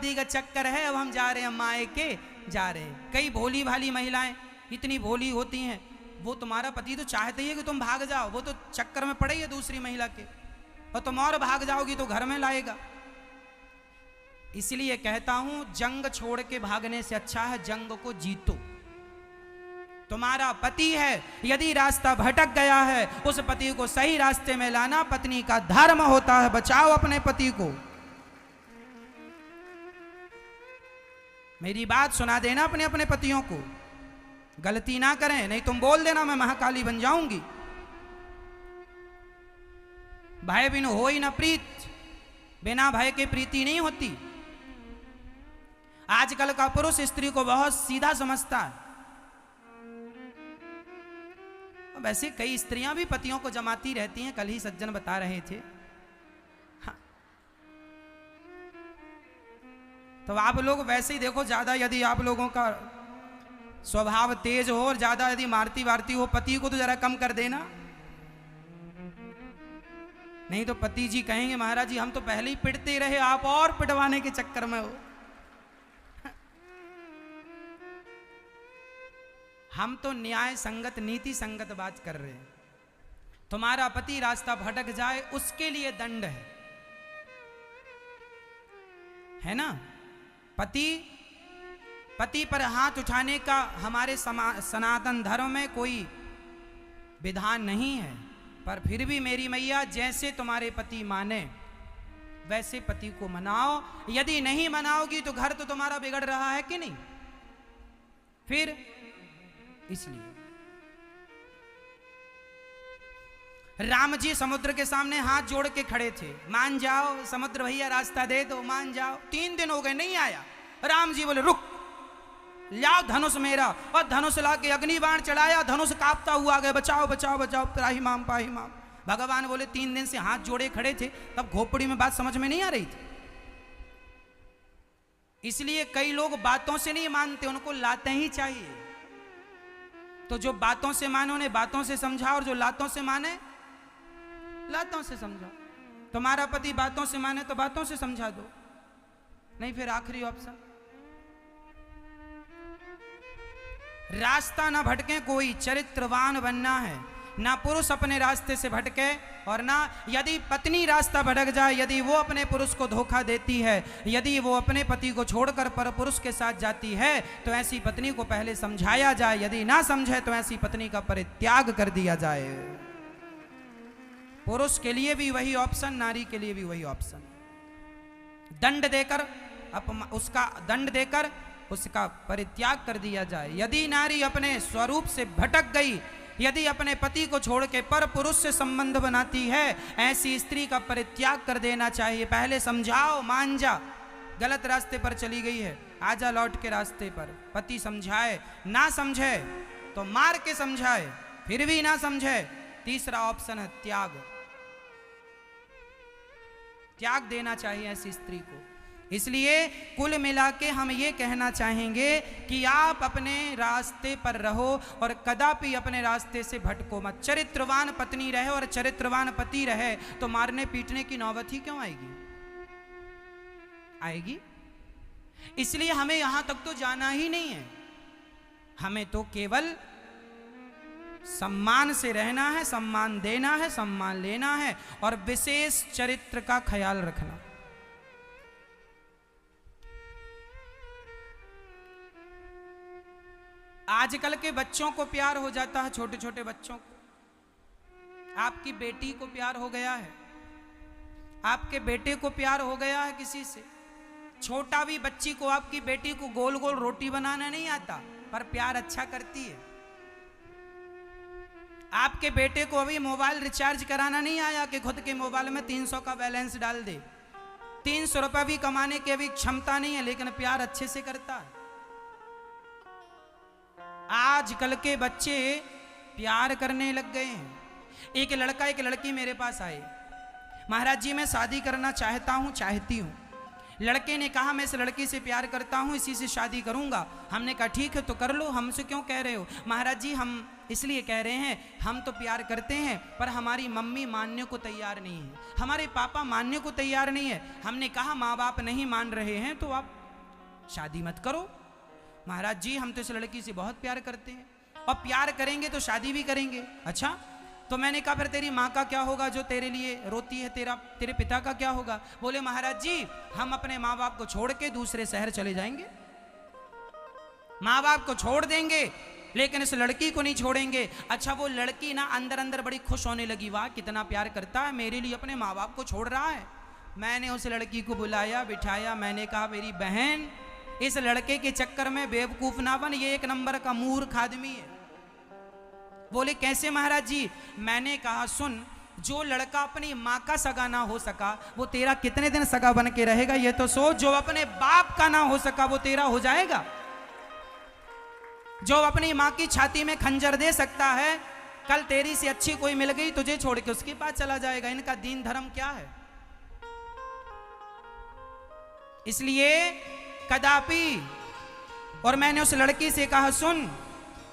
शादी का चक्कर है, अब हम जा रहे हैं मायके जा रहे हैं। कई भोली भाली महिलाएं इतनी भोली होती हैं, वो तुम्हारा पति तो चाहते ही है कि तुम भाग जाओ, वो तो चक्कर में पड़े ही है दूसरी महिला के, और तुम और भाग जाओगी तो घर में लाएगा। इसलिए कहता हूं जंग छोड़ के भागने से अच्छा है जंग को जीतो। तुम्हारा पति है, यदि रास्ता भटक गया है, उस पति को सही रास्ते में लाना पत्नी का धर्म होता है। बचाओ अपने पति को। मेरी बात सुना देना अपने अपने पतियों को, गलती ना करें, नहीं तुम बोल देना मैं महाकाली बन जाऊंगी। भय बिनु होई न प्रीत, बिना भय के प्रीति नहीं होती। आजकल का पुरुष स्त्री को बहुत सीधा समझता है। वैसे कई स्त्रियां भी पतियों को जमाती रहती हैं, कल ही सज्जन बता रहे थे। हाँ। तो आप लोग वैसे ही देखो, ज्यादा यदि आप लोगों का स्वभाव तेज हो और ज्यादा यदि मारती वारती हो पति को, तो जरा कम कर देना, नहीं तो पति जी कहेंगे महाराज जी हम तो पहले ही पिटते रहे, आप और पिटवाने के चक्कर में हो। हम तो न्याय संगत नीति संगत बात कर रहे हैं। तुम्हारा पति रास्ता भटक जाए उसके लिए दंड है ना। पति पर हाथ उठाने का हमारे सनातन धर्म में कोई विधान नहीं है, पर फिर भी मेरी मैया जैसे तुम्हारे पति माने वैसे पति को मनाओ। यदि नहीं मनाओगी तो घर तो तुम्हारा बिगड़ रहा है कि नहीं। फिर इसलिए राम जी समुद्र के सामने हाथ जोड़ के खड़े थे, मान जाओ समुद्र भैया रास्ता दे दो, मान जाओ। 3 दिन हो गए नहीं आया। राम जी बोले रुक, लाओ धनुष मेरा, और धनुष ला के अग्नि बाण चढ़ाया, धनुष कांपता हुआ गया, बचाओ बचाओ बचाओ त्राहि माम पाहि माम। भगवान बोले 3 दिन से हाथ जोड़े खड़े थे, तब खोपड़ी में बात समझ में नहीं आ रही थी। इसलिए कई लोग बातों से नहीं मानते, उनको लाते ही चाहिए। तो जो बातों से माने उन्हें बातों से समझाओ, और जो लातों से माने लातों से समझाओ। तुम्हारा पति बातों से माने तो बातों से समझा दो, नहीं फिर आखिरी ऑप्शन। रास्ता ना भटके कोई, चरित्रवान बनना है। ना पुरुष अपने रास्ते से भटके, और ना यदि पत्नी रास्ता भटक जाए, यदि वो अपने पुरुष को धोखा देती है, यदि वो अपने पति को छोड़कर पर पुरुष के साथ जाती है, तो ऐसी पत्नी को पहले समझाया जाए। यदि ना समझे तो ऐसी पत्नी का परित्याग कर दिया जाए। पुरुष के लिए भी वही ऑप्शन, नारी के लिए भी वही ऑप्शन। दंड देकर उसका दंड देकर उसका परित्याग कर दिया जाए। यदि नारी अपने स्वरूप से भटक गई, यदि अपने पति को छोड़ के पर पुरुष से संबंध बनाती है, ऐसी स्त्री का परित्याग कर देना चाहिए। पहले समझाओ, मान जा, गलत रास्ते पर चली गई है, आजा लौट के रास्ते पर। पति समझाए, ना समझे तो मार के समझाए, फिर भी ना समझे, तीसरा ऑप्शन है त्याग। त्याग देना चाहिए ऐसी स्त्री को। इसलिए कुल मिला के हम ये कहना चाहेंगे कि आप अपने रास्ते पर रहो और कदापि अपने रास्ते से भटको मत। चरित्रवान पत्नी रहे और चरित्रवान पति रहे तो मारने पीटने की नौबत ही क्यों आएगी? आएगी। इसलिए हमें यहां तक तो जाना ही नहीं है, हमें तो केवल सम्मान से रहना है, सम्मान देना है, सम्मान लेना है और विशेष चरित्र का ख्याल रखना। आजकल के बच्चों को प्यार हो जाता है, छोटे छोटे बच्चों को। आपकी बेटी को प्यार हो गया है, आपके बेटे को प्यार हो गया है किसी से। छोटा भी बच्ची को, आपकी बेटी को गोल गोल रोटी बनाना नहीं आता, पर प्यार अच्छा करती है। आपके बेटे को अभी मोबाइल रिचार्ज कराना नहीं आया कि खुद के मोबाइल में 300 का बैलेंस डाल दे। 300 रुपये भी कमाने की अभी क्षमता नहीं है, लेकिन प्यार अच्छे से करता है। आजकल के बच्चे प्यार करने लग गए हैं। एक लड़का एक लड़की मेरे पास आए, महाराज जी मैं शादी करना चाहता हूं, चाहती हूं, लड़के ने कहा मैं इस लड़की से प्यार करता हूँ, इसी से शादी करूँगा। हमने कहा ठीक है तो कर लो, हमसे क्यों कह रहे हो? महाराज जी हम इसलिए कह रहे हैं, हम तो प्यार करते हैं पर हमारी मम्मी मानने को तैयार नहीं है, हमारे पापा मानने को तैयार नहीं है। हमने कहा माँ बाप नहीं मान रहे हैं तो आप शादी मत करो। महाराज जी हम तो इस लड़की से बहुत प्यार करते हैं और प्यार करेंगे तो शादी भी करेंगे। अच्छा तो मैंने कहा फिर तेरी माँ का क्या होगा जो तेरे लिए रोती है, तेरे पिता का क्या होगा? बोले महाराज जी हम अपने माँ बाप को छोड़ के दूसरे शहर चले जाएंगे, माँ बाप को छोड़ देंगे लेकिन इस लड़की को नहीं छोड़ेंगे। अच्छा वो लड़की ना अंदर अंदर बड़ी खुश होने लगी, वाह कितना प्यार करता है, मेरे लिए अपने माँ बाप को छोड़ रहा है। मैंने उस लड़की को बुलाया, बिठाया, मैंने कहा मेरी बहन इस लड़के के चक्कर में बेवकूफ ना बन, ये एक नंबर का मूर्ख आदमी है। बोले कैसे महाराज जी? मैंने कहा सुन, जो लड़का अपनी माँ का सगा ना हो सका वो तेरा कितने दिन सगा बन के रहेगा ये तो सोच। जो अपने बाप का ना हो सका वो तेरा हो जाएगा। जो अपनी माँ की छाती में खंजर दे सकता है, कल तेरी से अच्छी कोई मिल गई तुझे छोड़ के उसके पास चला जाएगा। इनका दीन धर्म क्या है? इसलिए कदापि। और मैंने उस लड़की से कहा सुन,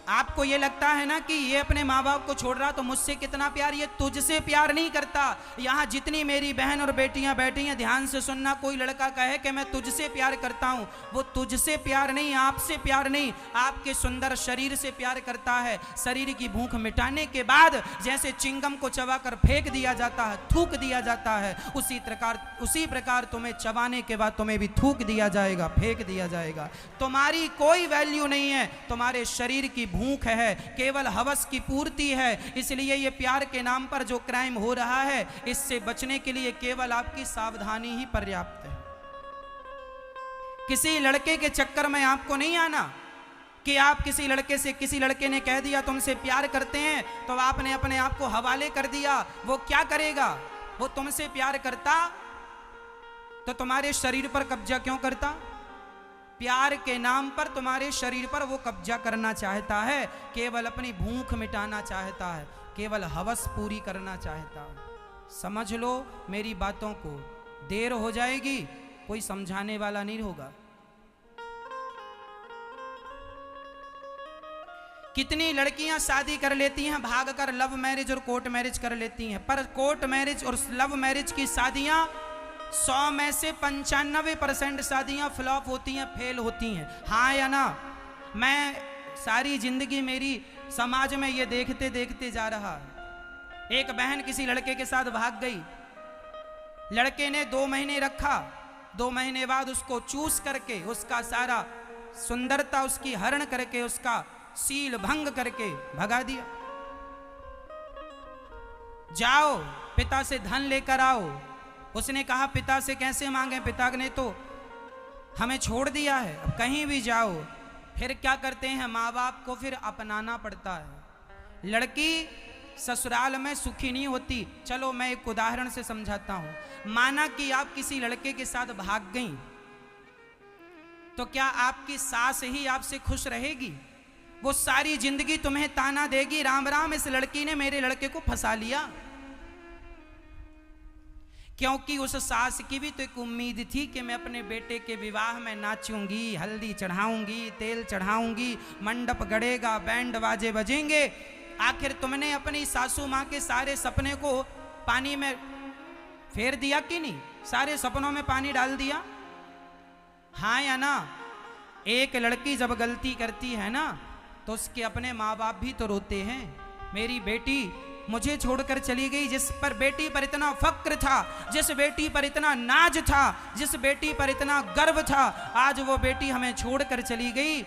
आपको ये लगता है ना कि ये अपने माँ बाप को छोड़ रहा तो मुझसे कितना प्यार, ये तुझसे प्यार नहीं करता। यहाँ जितनी मेरी बहन और बेटियां बैठी हैं ध्यान से सुनना, कोई लड़का कहे कि मैं तुझसे प्यार करता हूँ, वो तुझसे प्यार नहीं, आपसे प्यार नहीं, आपके सुंदर शरीर से प्यार करता है। शरीर की भूख मिटाने के बाद जैसे चिंगम को चबाकर फेंक दिया जाता है, थूक दिया जाता है, उसी प्रकार तुम्हें चबाने के बाद तुम्हें भी थूक दिया जाएगा, फेंक दिया जाएगा। तुम्हारी कोई वैल्यू नहीं है, तुम्हारे शरीर की भूख है, केवल हवस की पूर्ति है। इसलिए ये प्यार के नाम पर जो क्राइम हो रहा है, इससे बचने के लिए केवल आपकी सावधानी ही पर्याप्त है। किसी लड़के के चक्कर में आपको नहीं आना कि आप किसी लड़के से, किसी लड़के ने कह दिया तुमसे प्यार करते हैं तो आपने अपने आप को हवाले कर दिया। वो क्या करेगा? वो तुमसे प्यार करता तो तुम्हारे शरीर पर कब्जा क्यों करता? प्यार के नाम पर तुम्हारे शरीर पर वो कब्जा करना चाहता है, केवल अपनी भूख मिटाना चाहता है, केवल हवस पूरी करना चाहता है। समझ लो मेरी बातों को, देर हो जाएगी, कोई समझाने वाला नहीं होगा। कितनी लड़कियां शादी कर लेती हैं भागकर, लव मैरिज और कोर्ट मैरिज कर लेती हैं, पर कोर्ट मैरिज और लव मैरिज की शादियां 100 में से 95% शादियां फ्लॉप होती हैं, फेल होती हैं। हाँ या ना? मैं सारी जिंदगी मेरी समाज में ये देखते देखते जा रहा। एक बहन किसी लड़के के साथ भाग गई, लड़के ने 2 महीने रखा, 2 महीने बाद उसको चूस करके, उसका सारा सुंदरता उसकी हरण करके, उसका सील भंग करके भगा दिया। जाओ पिता से धन लेकर आओ। उसने कहा पिता से कैसे मांगे, पिता ने तो हमें छोड़ दिया है, अब कहीं भी जाओ। फिर क्या करते हैं, माँ बाप को फिर अपनाना पड़ता है। लड़की ससुराल में सुखी नहीं होती। चलो मैं एक उदाहरण से समझाता हूं। माना कि आप किसी लड़के के साथ भाग गई तो क्या आपकी सास ही आपसे खुश रहेगी? वो सारी जिंदगी तुम्हें ताना देगी, राम राम इस लड़की ने मेरे लड़के को फंसा लिया। क्योंकि उस सास की भी तो एक उम्मीद थी कि मैं अपने बेटे के विवाह में नाचूंगी, हल्दी चढ़ाऊंगी, तेल चढ़ाऊंगी, मंडप गड़ेगा, बैंड बाजे बजेंगे। आखिर तुमने अपनी सासू माँ के सारे सपने को पानी में फेर दिया कि नहीं? सारे सपनों में पानी डाल दिया? हाँ या ना? एक लड़की जब गलती करती है ना तो उसके अपने माँ बाप भी तो रोते हैं। मेरी बेटी मुझे छोड़कर चली गई, जिस पर बेटी पर इतना फक्र था, जिस बेटी पर इतना नाज था, जिस बेटी पर इतना गर्व था, आज वो बेटी हमें छोड़कर चली गई।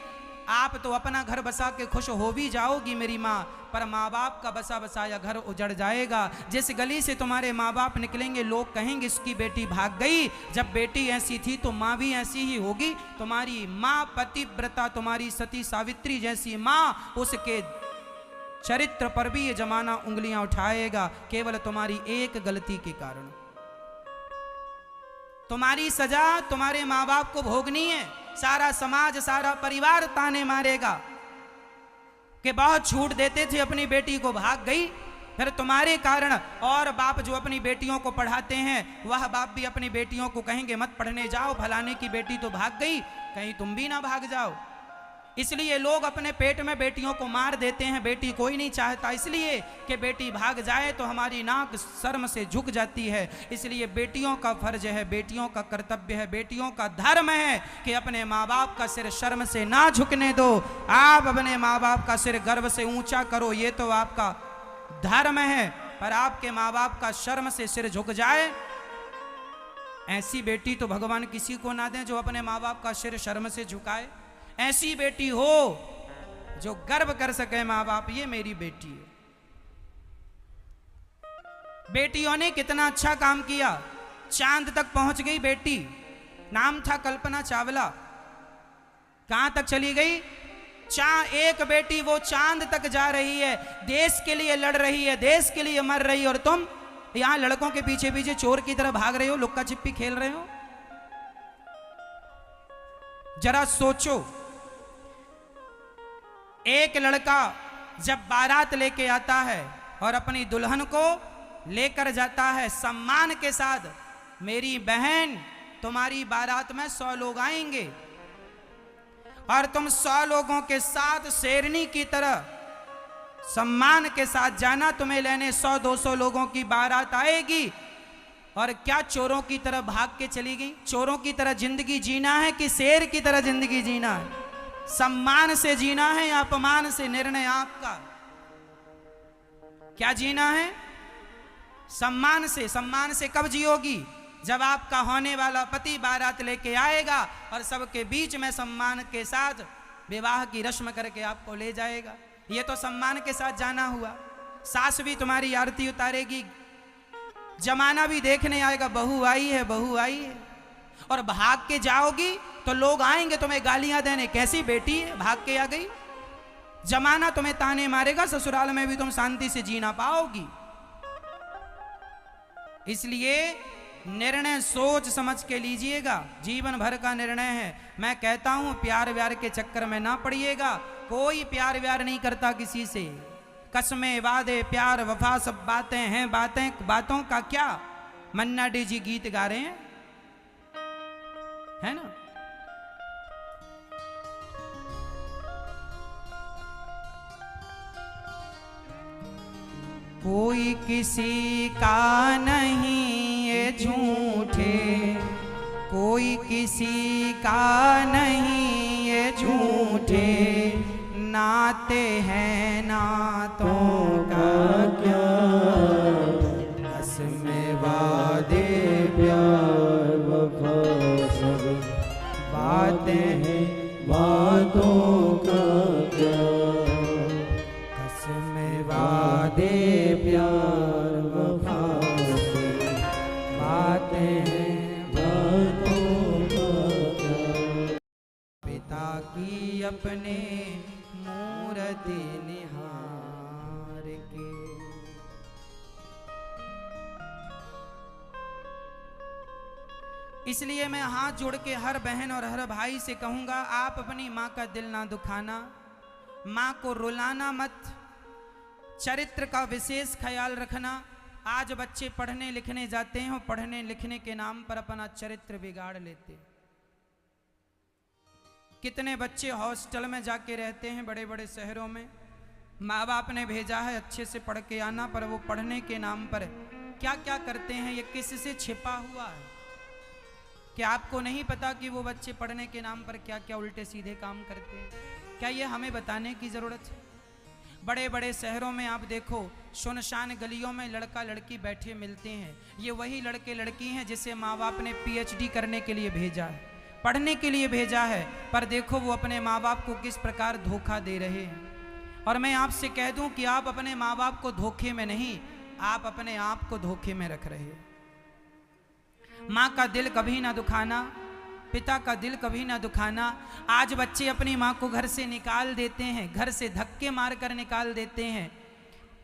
आप तो अपना घर बसा के खुश हो भी जाओगी मेरी माँ, पर माँ बाप का बसा बसाया घर उजड़ जाएगा। जिस गली से तुम्हारे माँ बाप निकलेंगे लोग कहेंगे इसकी बेटी भाग गई। जब बेटी ऐसी थी तो माँ भी ऐसी ही होगी। तुम्हारी माँ पतिव्रता, तुम्हारी सती सावित्री जैसी माँ, उसके चरित्र पर भी ये जमाना उंगलियां उठाएगा, केवल तुम्हारी एक गलती के कारण। तुम्हारी सजा तुम्हारे माँ बाप को भोगनी है। सारा समाज, सारा परिवार ताने मारेगा कि बहुत छूट देते थे, अपनी बेटी को भाग गई। फिर तुम्हारे कारण और बाप जो अपनी बेटियों को पढ़ाते हैं वह बाप भी अपनी बेटियों को कहेंगे मत पढ़ने जाओ, फलाने की बेटी तो भाग गई, कहीं तुम भी ना भाग जाओ। इसलिए लोग अपने पेट में बेटियों को मार देते हैं, बेटी कोई नहीं चाहता, इसलिए कि बेटी भाग जाए तो हमारी नाक शर्म से झुक जाती है। इसलिए बेटियों का फर्ज है, बेटियों का कर्तव्य है, बेटियों का धर्म है कि अपने माँ बाप का सिर शर्म से ना झुकने दो। आप अपने माँ बाप का सिर गर्व से ऊंचा करो, ये तो आपका धर्म है, पर आपके माँ बाप का शर्म से सिर झुक जाए, ऐसी बेटी तो भगवान किसी को ना दें जो अपने माँ बाप का सिर शर्म से झुकाए। ऐसी बेटी हो जो गर्व कर सके माँ बाप, ये मेरी बेटी है। बेटियों ने कितना अच्छा काम किया, चांद तक पहुंच गई बेटी, नाम था कल्पना चावला। कहां तक चली गई? एक बेटी वो चांद तक जा रही है, देश के लिए लड़ रही है, देश के लिए मर रही है, और तुम यहां लड़कों के पीछे पीछे चोर की तरह भाग रहे हो, लुक्का छिप्पी खेल रहे हो। जरा सोचो, एक लड़का जब बारात लेके आता है और अपनी दुल्हन को लेकर जाता है सम्मान के साथ, मेरी बहन तुम्हारी बारात में 100 लोग आएंगे और तुम 100 लोगों के साथ शेरनी की तरह सम्मान के साथ जाना, तुम्हें लेने 100-200 लोगों की बारात आएगी, और क्या चोरों की तरह भाग के चली गई? चोरों की तरह जिंदगी जीना है कि शेर की तरह जिंदगी जीना है? सम्मान से जीना है या अपमान से? निर्णय आपका। क्या जीना है? सम्मान से। सम्मान से कब जियोगी? जब आपका होने वाला पति बारात लेके आएगा और सबके बीच में सम्मान के साथ विवाह की रस्म करके आपको ले जाएगा। ये तो सम्मान के साथ जाना हुआ। सास भी तुम्हारी आरती उतारेगी, जमाना भी देखने आएगा, बहू आई है, बहू आई है। और भाग के जाओगी तो लोग आएंगे तुम्हें गालियां देने, कैसी बेटी है, भाग के आ गई। जमाना तुम्हें ताने मारेगा, ससुराल में भी तुम शांति से जी ना पाओगी। इसलिए निर्णय सोच समझ के लीजिएगा, जीवन भर का निर्णय है। मैं कहता हूं प्यार व्यार के चक्कर में ना पड़िएगा, कोई प्यार व्यार नहीं करता किसी से। कसमें वादे प्यार वफा सब बातें हैं, बातों का क्या? मन्ना डे जी गीत गा रहे हैं, है ना? कोई किसी का नहीं ये झूठे, कोई किसी का नहीं ये झूठे, नाते हैं नातों का क्या, कसमें वादे प्यार वफा सब बातें हैं, बातों का क्या, कसमें वादे प्यार वफा से बातें हैं, बातों का क्या। पिता की अपने मूर्ति निहार के, इसलिए मैं हाथ जोड़ के हर बहन और हर भाई से कहूंगा, आप अपनी माँ का दिल ना दुखाना, माँ को रुलाना मत, चरित्र का विशेष ख्याल रखना। आज बच्चे पढ़ने लिखने जाते हैं और पढ़ने लिखने के नाम पर अपना चरित्र बिगाड़ लेते हैं। कितने बच्चे हॉस्टल में जाके रहते हैं बड़े बड़े शहरों में, माँ बाप ने भेजा है अच्छे से पढ़ के आना, पर वो पढ़ने के नाम पर क्या क्या करते हैं, ये किससे छिपा हुआ है? क्या आपको नहीं पता कि वो बच्चे पढ़ने के नाम पर क्या क्या उल्टे सीधे काम करते हैं? क्या ये हमें बताने की ज़रूरत है? बड़े बड़े शहरों में आप देखो, सुनसान गलियों में लड़का लड़की बैठे मिलते हैं। ये वही लड़के लड़की हैं जिसे माँ बाप ने PhD करने के लिए भेजा है, पढ़ने के लिए भेजा है, पर देखो वो अपने माँ बाप को किस प्रकार धोखा दे रहे हैं। और मैं आपसे कह दूं कि आप अपने माँ बाप को धोखे में नहीं, आप अपने आप को धोखे में रख रहे हैं। माँ का दिल कभी ना दुखाना, पिता का दिल कभी ना दुखाना। आज बच्चे अपनी माँ को घर से निकाल देते हैं, घर से धक्के मार कर निकाल देते हैं।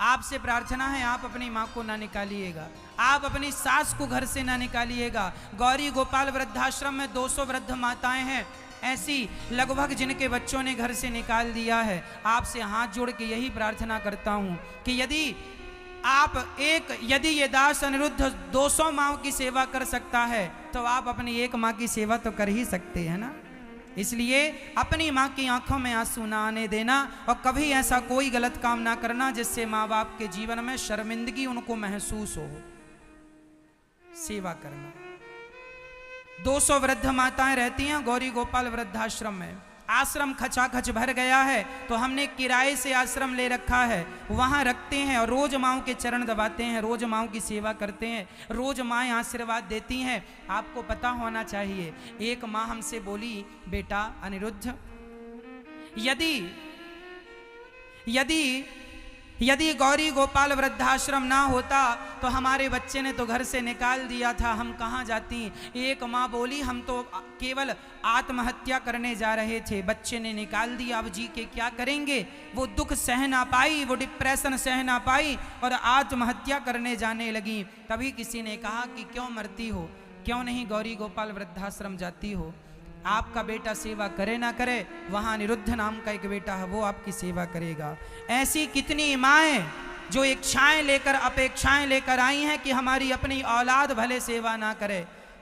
आपसे प्रार्थना है आप अपनी माँ को ना निकालिएगा, आप अपनी सास को घर से ना निकालिएगा। गौरी गोपाल वृद्धाश्रम में 200 वृद्ध माताएं हैं ऐसी लगभग जिनके बच्चों ने घर से निकाल दिया है। आपसे हाथ जोड़ के यही प्रार्थना करता हूँ कि यदि आप एक, यदि ये दास अनिरुद्ध 200 माँओं की सेवा कर सकता है तो आप अपनी एक माँ की सेवा तो कर ही सकते हैं ना। इसलिए अपनी माँ की आंखों में आंसू ना आने देना और कभी ऐसा कोई गलत काम ना करना जिससे माँ बाप के जीवन में शर्मिंदगी उनको महसूस हो। सेवा करना। 200 वृद्ध माताएं रहती हैं गौरी गोपाल वृद्धाश्रम में। आश्रम खचाखच भर गया है तो हमने किराए से आश्रम ले रखा है, वहाँ रखते हैं और रोज माँओं के चरण दबाते हैं, रोज माँओं की सेवा करते हैं, रोज माएँ आशीर्वाद देती हैं। आपको पता होना चाहिए, एक माँ हमसे बोली, बेटा अनिरुद्ध, यदि गौरी गोपाल वृद्धाश्रम ना होता तो हमारे बच्चे ने तो घर से निकाल दिया था, हम कहाँ जाती। एक माँ बोली, हम तो केवल आत्महत्या करने जा रहे थे, बच्चे ने निकाल दिया, अब जी के क्या करेंगे। वो दुख सह ना पाई, वो डिप्रेशन सह ना पाई और आत्महत्या करने जाने लगी। तभी किसी ने कहा कि क्यों मरती हो, क्यों नहीं गौरी गोपाल वृद्धाश्रम जाती हो। आपका बेटा सेवा करे ना करे, वहाँ अनिरुद्ध नाम का एक बेटा है, वो आपकी सेवा करेगा। ऐसी कितनी माएँ जो इच्छाएं लेकर, अपेक्षाएं लेकर आई हैं कि हमारी अपनी औलाद भले सेवा ना करे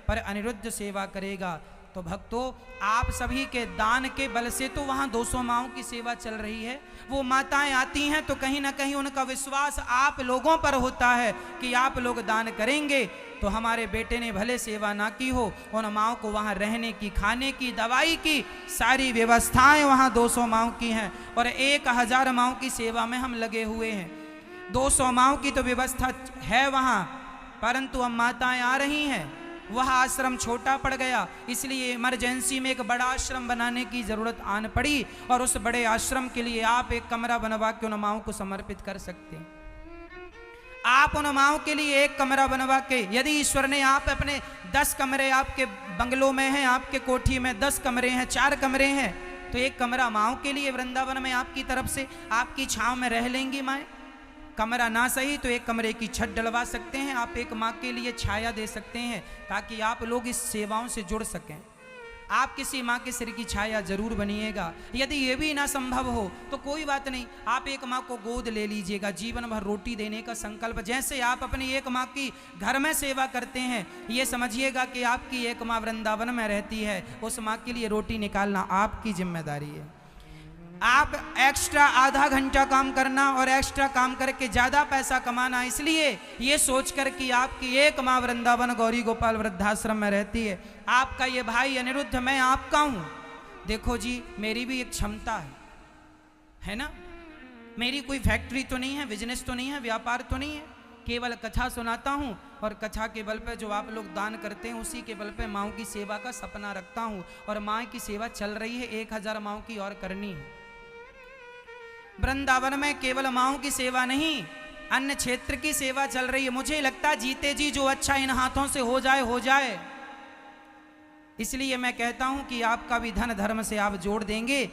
पर अनिरुद्ध सेवा करेगा। तो भक्तों, आप सभी के दान के बल से तो वहाँ 200 माँओं की सेवा चल रही है। वो माताएं आती हैं तो कहीं ना कहीं उनका विश्वास आप लोगों पर होता है कि आप लोग दान करेंगे तो हमारे बेटे ने भले सेवा ना की हो, उन माँओं को वहाँ रहने की, खाने की, दवाई की सारी व्यवस्थाएं वहाँ 200 माँओं की हैं और 1000 माँओं की सेवा में हम लगे हुए हैं। 200 माँओं की तो व्यवस्था है वहाँ, परंतु अब माताएं आ रही हैं, वह आश्रम छोटा पड़ गया, इसलिए इमरजेंसी में एक बड़ा आश्रम बनाने की जरूरत आन पड़ी और उस बड़े आश्रम के लिए आप एक कमरा बनवा के उन माँओं को समर्पित कर सकते हैं। आप उन माँओं के लिए एक कमरा बनवा के, यदि ईश्वर ने आप अपने 10 कमरे आपके बंगलों में हैं, आपके कोठी में 10 कमरे हैं, 4 कमरे हैं, तो एक कमरा माँओं के लिए वृंदावन में आपकी तरफ से, आपकी छांव में रह लेंगी माएँ। कमरा ना सही तो एक कमरे की छत डलवा सकते हैं, आप एक माँ के लिए छाया दे सकते हैं ताकि आप लोग इस सेवाओं से जुड़ सकें। आप किसी माँ के सिर की छाया जरूर बनिएगा। यदि ये भी ना संभव हो तो कोई बात नहीं, आप एक माँ को गोद ले लीजिएगा, जीवन भर रोटी देने का संकल्प। जैसे आप अपनी एक माँ की घर में सेवा करते हैं, ये समझिएगा कि आपकी एक माँ वृंदावन में रहती है, उस माँ के लिए रोटी निकालना आपकी जिम्मेदारी है। आप एक्स्ट्रा आधा घंटा काम करना और एक्स्ट्रा काम करके ज़्यादा पैसा कमाना, इसलिए ये सोचकर कि आपकी एक माँ वृंदावन गौरी गोपाल वृद्धाश्रम में रहती है। आपका ये भाई अनिरुद्ध मैं आपका हूँ, देखो जी मेरी भी एक क्षमता है ना, मेरी कोई फैक्ट्री तो नहीं है, बिजनेस तो नहीं है, व्यापार तो नहीं है, केवल कथा सुनाता हूँ और कथा के बल पे जो आप लोग दान करते हैं उसी के बल पे माँओं की सेवा का सपना रखता हूँ और माँ की सेवा चल रही है, 1000 माँओं की और करनी है। वृंदावन में केवल माँओं की सेवा नहीं, अन्य क्षेत्र की सेवा चल रही है। मुझे लगता जीते जी जो अच्छा इन हाथों से हो जाए। इसलिए मैं कहता हूं कि आपका भी धन धर्म से आप जोड़ देंगे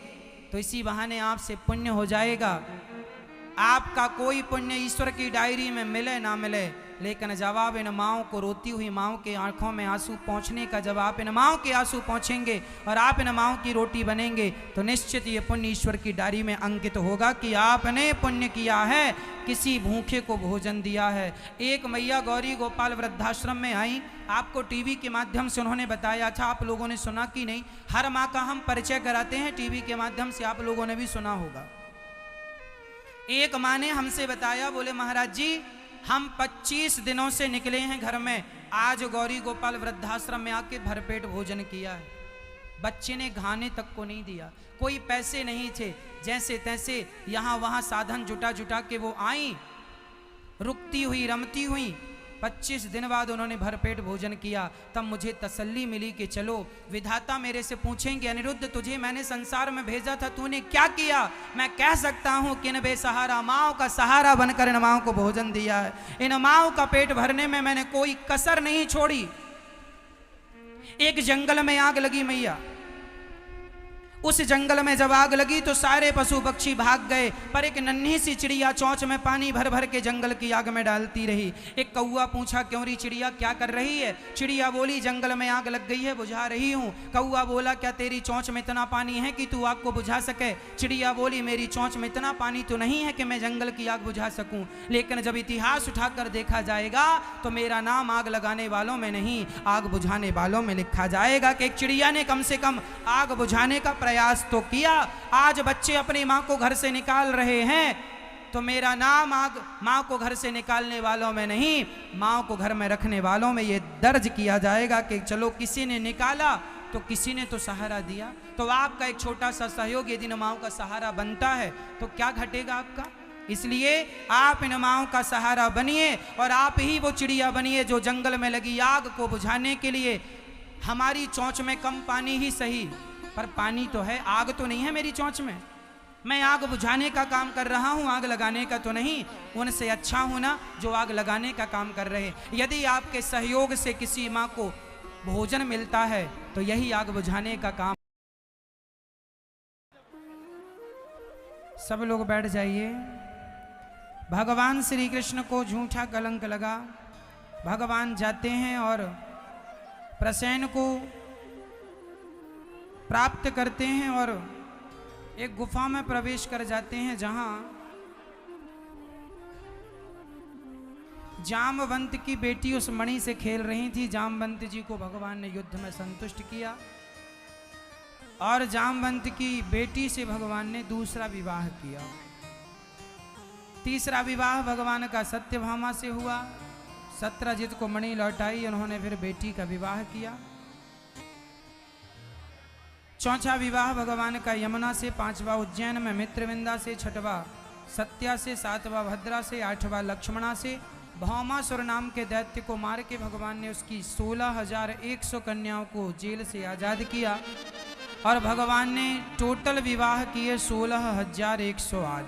तो इसी बहाने आपसे पुण्य हो जाएगा। आपका कोई पुण्य ईश्वर की डायरी में मिले ना मिले, लेकिन जवाब इन माँओं को, रोती हुई माँओं के आंखों में आंसू पहुँचने का जब आप इन माँओं के आंसू पहुँचेंगे और आप इन माँओं की रोटी बनेंगे तो निश्चित ये पुण्य ईश्वर की डायरी में अंकित होगा कि आपने पुण्य किया है, किसी भूखे को भोजन दिया है। एक मैया गौरी गोपाल वृद्धाश्रम में आई, आपको टीवी के माध्यम से उन्होंने बताया था, आप लोगों ने सुना कि नहीं? हर माँ का हम परिचय कराते हैं टीवी के माध्यम से, आप लोगों ने भी सुना होगा। एक माँ ने हमसे बताया, बोले महाराज जी हम 25 दिनों से निकले हैं घर में, आज गौरी गोपाल वृद्धाश्रम में आके भरपेट भोजन किया है। बच्चे ने खाने तक को नहीं दिया, कोई पैसे नहीं थे, जैसे तैसे यहाँ वहाँ साधन जुटा के वो आई, रुकती हुई रमती हुई। 25 दिन बाद उन्होंने भरपेट भोजन किया। तब मुझे तसल्ली मिली कि चलो विधाता मेरे से पूछेंगे, अनिरुद्ध तुझे मैंने संसार में भेजा था, तूने क्या किया? मैं कह सकता हूँ कि इन बेसहारा माँओं का सहारा बनकर इन माँओं को भोजन दिया है। इन माँओं का पेट भरने में मैंने कोई कसर नहीं छोड़ी। एक जंगल में आग लगी मैया, उस जंगल में जब आग लगी तो सारे पशु पक्षी भाग गए, पर एक नन्ही सी चिड़िया चोंच में पानी भर भर के जंगल की आग में डालती रही। एक कौआ पूछा, क्यों री चिड़िया, क्या कर रही है? चिड़िया बोली, जंगल में आग लग गई है, बुझा रही हूँ। कौआ बोला, क्या तेरी चोंच में इतना पानी है कि तू आग को बुझा सके? चिड़िया बोली, मेरी चोंच में इतना पानी तो नहीं है कि मैं जंगल की आग बुझा सकूं, लेकिन जब इतिहास उठाकर देखा जाएगा तो मेरा नाम आग लगाने वालों में नहीं, आग बुझाने वालों में लिखा जाएगा कि एक चिड़िया ने कम से कम आग बुझाने का प्रयास तो किया। आज बच्चे अपनी मां को घर से निकाल रहे हैं तो मेरा नाम आग मां को घर से निकालने वालों में नहीं, मां को घर में रखने वालों में ये दर्ज किया जाएगा कि चलो किसी ने निकाला तो किसी ने तो सहारा दिया। तो आपका एक छोटा सा सहयोग यदि इन माओं का सहारा बनता है तो क्या घटेगा आपका? इसलिए आप इन माओं का सहारा बनिए और आप ही वो चिड़िया बनिए जो जंगल में लगी आग को बुझाने के लिए, हमारी चोंच में कम पानी ही सही, पर पानी तो है, आग तो नहीं है मेरी चोंच में। मैं आग बुझाने का काम कर रहा हूं, आग लगाने का तो नहीं। उनसे अच्छा हूं ना जो आग लगाने का काम कर रहे। यदि आपके सहयोग से किसी मां को भोजन मिलता है तो यही आग बुझाने का काम। सब लोग बैठ जाइए। भगवान श्री कृष्ण को झूठा कलंक लगा। भगवान जाते हैं और प्रसेन को प्राप्त करते हैं और एक गुफा में प्रवेश कर जाते हैं जहां जामवंत की बेटी उस मणि से खेल रही थी। जामवंत जी को भगवान ने युद्ध में संतुष्ट किया और जामवंत की बेटी से भगवान ने दूसरा विवाह किया। तीसरा विवाह भगवान का सत्यभामा से हुआ। सत्यजित को मणि लौटाई, उन्होंने फिर बेटी का विवाह किया। चौथा विवाह भगवान का यमुना से, पांचवा उज्जैन में मित्रविंदा से, छठवा सत्या से, सातवां भद्रा से, आठवां लक्ष्मणा से। भौमासुर नाम के दैत्य को मार के भगवान ने उसकी 16,100 कन्याओं को जेल से आजाद किया और भगवान ने टोटल विवाह किए 16,108।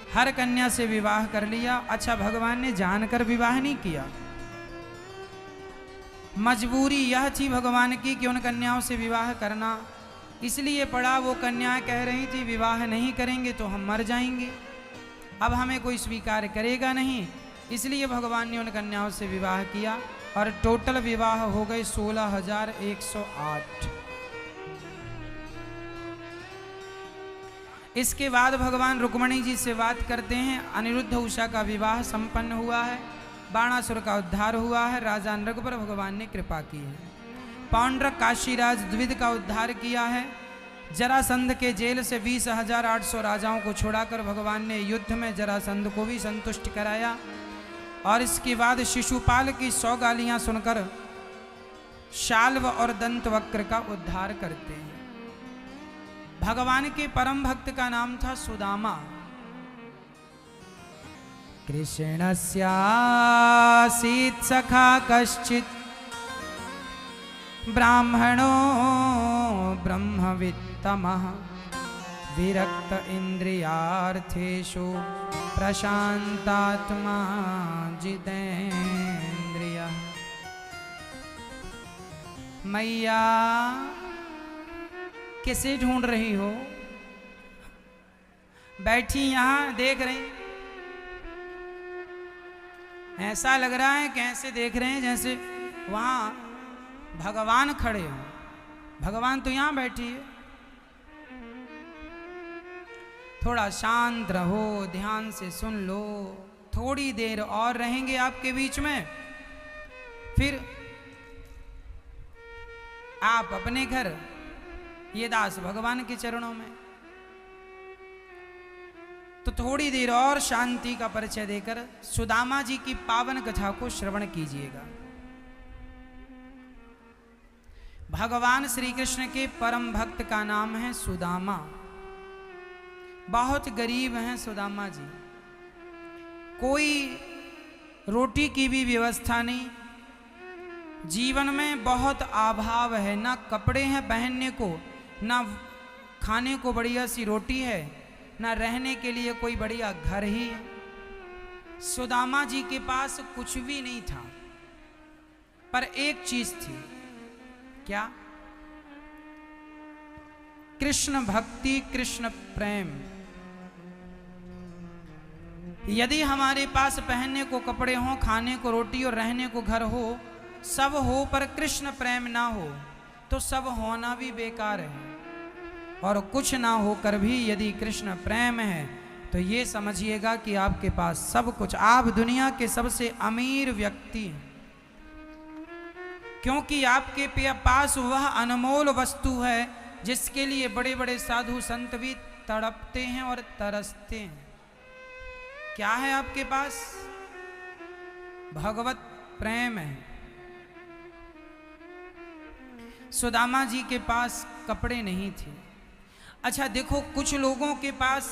हर कन्या से विवाह कर लिया। अच्छा, भगवान ने जानकर विवाह नहीं किया, मजबूरी यह थी भगवान की कि उन कन्याओं से विवाह करना इसलिए पड़ा। वो कन्याएं कह रही थी विवाह नहीं करेंगे तो हम मर जाएंगे, अब हमें कोई स्वीकार करेगा नहीं, इसलिए भगवान ने उन कन्याओं से विवाह किया और टोटल विवाह हो गए 16,108। इसके बाद भगवान रुक्मणी जी से बात करते हैं। अनिरुद्ध उषा का विवाह संपन्न हुआ है, बाणासुर का उद्धार हुआ है, राजा नृग पर भगवान ने कृपा की है। पौंड्रक काशीराज द्विविद का उद्धार किया है। जरासंध के जेल से 20,800 राजाओं को छुड़ाकर भगवान ने युद्ध में जरासंध को भी संतुष्ट कराया। और इसके बाद शिशुपाल की 100 गालियां सुनकर शाल्व और दंतवक्र का उद्धार करते हैं। भगवान के परम भक्त का नाम था सुदामा। कृष्णस्यासीत् सखा कश्चित् ब्राह्मणो ब्रह्मवित्तमः विरक्त इंद्रियार्थेषु प्रशांतात्मा जितेन्द्रियः। मैया किसे ढूंढ रही हो? बैठी यहां देख रही, ऐसा लग रहा है कि ऐसे देख रहे हैं जैसे वहां भगवान खड़े हो। भगवान तो यहां बैठी है। थोड़ा शांत रहो, ध्यान से सुन लो। थोड़ी देर और रहेंगे आपके बीच में, फिर आप अपने घर, ये दास भगवान के चरणों में। तो थोड़ी देर और शांति का परिचय देकर सुदामा जी की पावन कथा को श्रवण कीजिएगा। भगवान श्री कृष्ण के परम भक्त का नाम है सुदामा। बहुत गरीब हैं सुदामा जी, कोई रोटी की भी व्यवस्था नहीं, जीवन में बहुत अभाव है, ना कपड़े हैं पहनने को, ना खाने को बढ़िया सी रोटी है, ना रहने के लिए कोई बढ़िया घर ही है। सुदामा जी के पास कुछ भी नहीं था, पर एक चीज थी। क्या? कृष्ण भक्ति, कृष्ण प्रेम। यदि हमारे पास पहनने को कपड़े हो, खाने को रोटी और रहने को घर हो, सब हो, पर कृष्ण प्रेम ना हो तो सब होना भी बेकार है। और कुछ ना होकर भी यदि कृष्ण प्रेम है तो ये समझिएगा कि आपके पास सब कुछ, आप दुनिया के सबसे अमीर व्यक्ति हैं, क्योंकि आपके पास वह अनमोल वस्तु है जिसके लिए बड़े बड़े साधु संत भी तड़पते हैं और तरसते हैं। क्या है आपके पास? भगवत प्रेम है। सुदामा जी के पास कपड़े नहीं थे। अच्छा देखो, कुछ लोगों के पास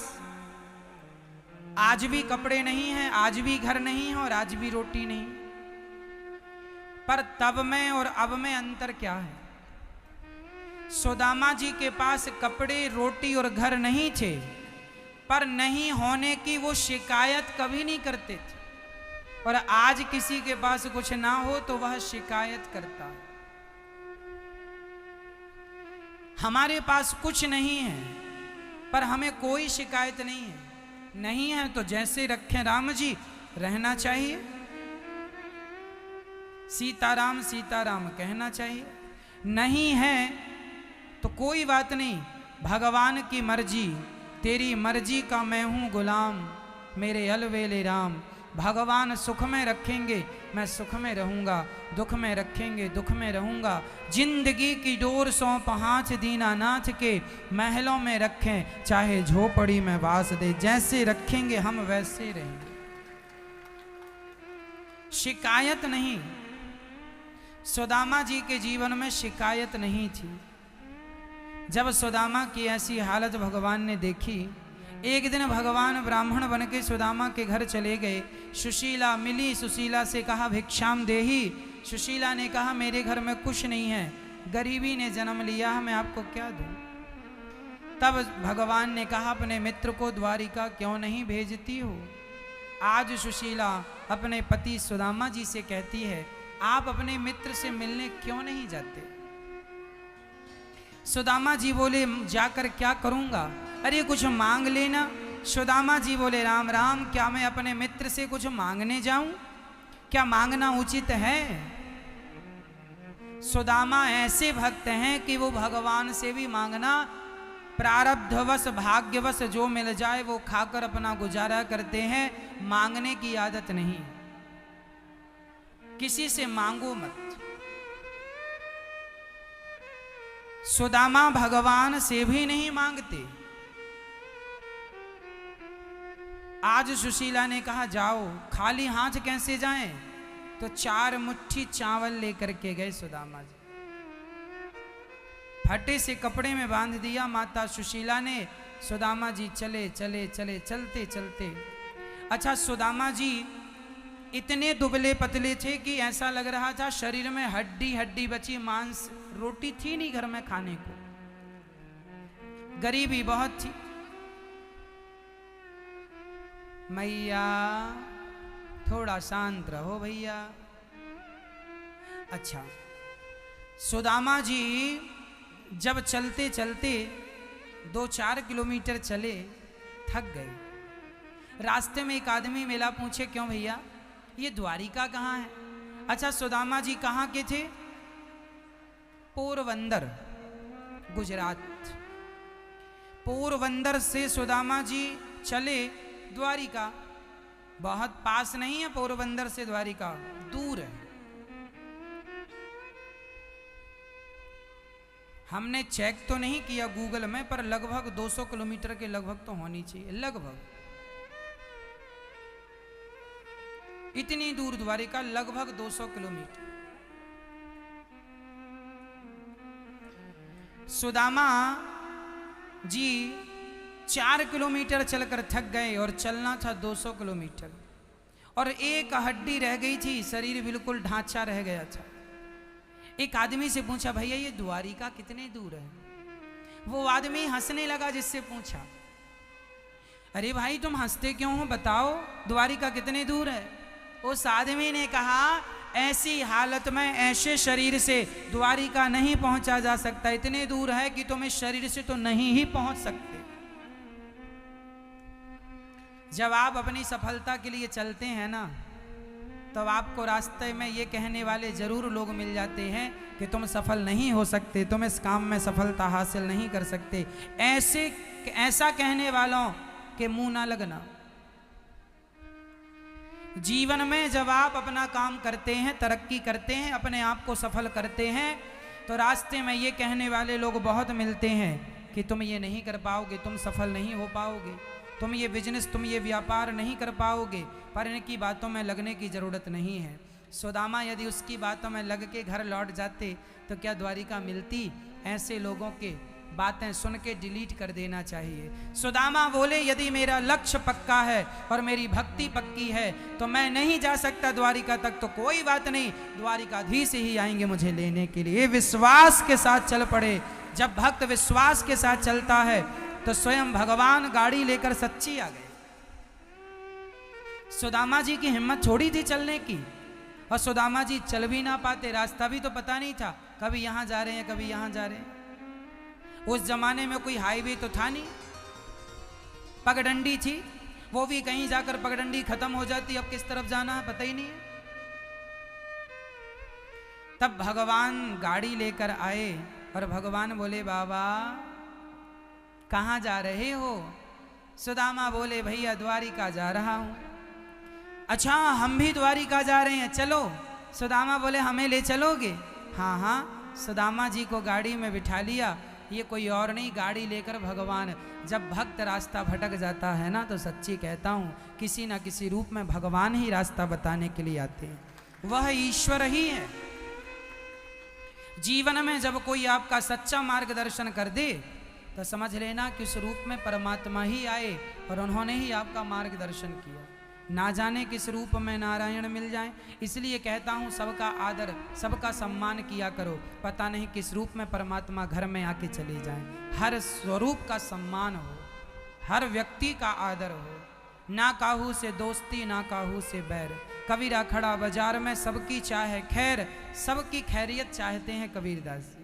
आज भी कपड़े नहीं हैं, आज भी घर नहीं है और आज भी रोटी नहीं, पर तब में और अब में अंतर क्या है? सुदामा जी के पास कपड़े, रोटी और घर नहीं थे, पर नहीं होने की वो शिकायत कभी नहीं करते थे। और आज किसी के पास कुछ ना हो तो वह शिकायत करता है। हमारे पास कुछ नहीं है पर हमें कोई शिकायत नहीं है। नहीं है तो जैसे रखें राम जी, रहना चाहिए। सीताराम सीताराम कहना चाहिए। नहीं है तो कोई बात नहीं, भगवान की मर्जी, तेरी मर्जी का मैं हूं गुलाम, मेरे अलवेले राम। भगवान सुख में रखेंगे मैं सुख में रहूंगा, दुख में रखेंगे दुख में रहूंगा। जिंदगी की डोर सौंप हाथ दीनानाथ के, महलों में रखें चाहे झोपड़ी में वास दे, जैसे रखेंगे हम वैसे रहेंगे। शिकायत नहीं। सुदामा जी के जीवन में शिकायत नहीं थी। जब सुदामा की ऐसी हालत भगवान ने देखी, एक दिन भगवान ब्राह्मण बन के सुदामा के घर चले गए। सुशीला मिली, सुशीला से कहा भिक्षाम देही। सुशीला ने कहा मेरे घर में कुछ नहीं है, गरीबी ने जन्म लिया है, मैं आपको क्या दूं। तब भगवान ने कहा अपने मित्र को द्वारिका क्यों नहीं भेजती हो। आज सुशीला अपने पति सुदामा जी से कहती है आप अपने मित्र से मिलने क्यों नहीं जाते। सुदामा जी बोले जाकर क्या करूंगा, अरे कुछ मांग लेना। सुदामा जी बोले राम राम, क्या मैं अपने मित्र से कुछ मांगने जाऊं? क्या मांगना उचित है? सुदामा ऐसे भक्त हैं कि वो भगवान से भी मांगना, प्रारब्धवश भाग्यवश जो मिल जाए वो खाकर अपना गुजारा करते हैं, मांगने की आदत नहीं। किसी से मांगो मत। सुदामा भगवान से भी नहीं मांगते। आज सुशीला ने कहा जाओ, खाली हाथ कैसे जाएं, तो 4 मुट्ठी चावल लेकर के गए सुदामा जी। फटे से कपड़े में बांध दिया माता सुशीला ने। सुदामा जी चले चले चले चलते चलते। अच्छा सुदामा जी इतने दुबले पतले थे कि ऐसा लग रहा था शरीर में हड्डी हड्डी बची, मांस रोटी थी नहीं घर में खाने को, गरीबी बहुत थी। मैया थोड़ा शांत रहो भैया। अच्छा सुदामा जी जब चलते चलते 2-4 किलोमीटर चले, थक गए। रास्ते में एक आदमी मिला, पूछे क्यों भैया ये द्वारिका कहाँ है? अच्छा सुदामा जी कहाँ के थे? पोरबंदर, गुजरात। पोरबंदर से सुदामा जी चले द्वारिका। बहुत पास नहीं है पोरबंदर से द्वारिका, दूर है। हमने चेक तो नहीं किया गूगल में, पर लगभग 200 किलोमीटर के लगभग तो होनी चाहिए, लगभग इतनी दूर द्वारिका, लगभग 200 किलोमीटर। सुदामा जी 4 किलोमीटर चलकर थक गए और चलना था 200 किलोमीटर, और एक हड्डी रह गई थी, शरीर बिल्कुल ढांचा रह गया था। एक आदमी से पूछा भैया ये द्वारिका कितने दूर है? वो आदमी हंसने लगा जिससे पूछा। अरे भाई तुम हंसते क्यों हो, बताओ द्वारिका कितने दूर है? उस आदमी ने कहा ऐसी हालत में ऐसे शरीर से द्वारिका नहीं पहुंचा जा सकता, इतने दूर है कि तुम इस शरीर से तो नहीं ही पहुंच सकते। जब आप अपनी सफलता के लिए चलते हैं ना, तब आपको रास्ते में ये कहने वाले जरूर लोग मिल जाते हैं कि तुम सफल नहीं हो सकते, तुम इस काम में सफलता हासिल नहीं कर सकते। ऐसा कहने वालों के मुंह ना लगना। जीवन में जब आप अपना काम करते हैं, तरक्की करते हैं, अपने आप को सफल करते हैं, तो रास्ते में ये कहने वाले लोग बहुत मिलते हैं कि तुम ये नहीं कर पाओगे, तुम सफल नहीं हो पाओगे, तुम ये बिजनेस, तुम ये व्यापार नहीं कर पाओगे। पर इनकी बातों में लगने की जरूरत नहीं है। सुदामा यदि उसकी बातों में लग के घर लौट जाते तो क्या द्वारिका मिलती? ऐसे लोगों के बातें सुन के डिलीट कर देना चाहिए। सुदामा बोले, यदि मेरा लक्ष्य पक्का है और मेरी भक्ति पक्की है तो मैं नहीं जा सकता द्वारिका तक, तो कोई बात नहीं, द्वारिकाधीश ही आएंगे मुझे लेने के लिए। विश्वास के साथ चल पड़े। जब भक्त विश्वास के साथ चलता है तो स्वयं भगवान गाड़ी लेकर सच्ची आ गए। सुदामा जी की हिम्मत छोड़ी थी चलने की, और सुदामा जी चल भी ना पाते, रास्ता भी तो पता नहीं था, कभी यहां जा रहे हैं कभी यहां जा रहे हैं। उस जमाने में कोई हाईवे तो था नहीं, पगडंडी थी, वो भी कहीं जाकर पगडंडी खत्म हो जाती, अब किस तरफ जाना है पता ही नहीं है। तब भगवान गाड़ी लेकर आए और भगवान बोले, बाबा कहाँ जा रहे हो? सुदामा बोले, भैया द्वारिका जा रहा हूं। अच्छा, हम भी द्वारिका जा रहे हैं, चलो। सुदामा बोले, हमें ले चलोगे? हाँ हाँ। सुदामा जी को गाड़ी में बिठा लिया। ये कोई और नहीं, गाड़ी लेकर भगवान। जब भक्त रास्ता भटक जाता है ना, तो सच्ची कहता हूँ किसी ना किसी रूप में भगवान ही रास्ता बताने के लिए आते हैं, वह ईश्वर ही है। जीवन में जब कोई आपका सच्चा मार्गदर्शन कर दे तो समझ लेना कि उस रूप में परमात्मा ही आए और उन्होंने ही आपका मार्गदर्शन किया। ना जाने किस रूप में नारायण मिल जाए। इसलिए कहता हूँ सबका आदर, सबका सम्मान किया करो, पता नहीं किस रूप में परमात्मा घर में आके चले जाए। हर स्वरूप का सम्मान हो, हर व्यक्ति का आदर हो, ना काहू से दोस्ती ना काहू से बैर। कबीरा खड़ा बाजार में सबकी चाहे खैर, सबकी खैरियत चाहते हैं कबीरदास जी।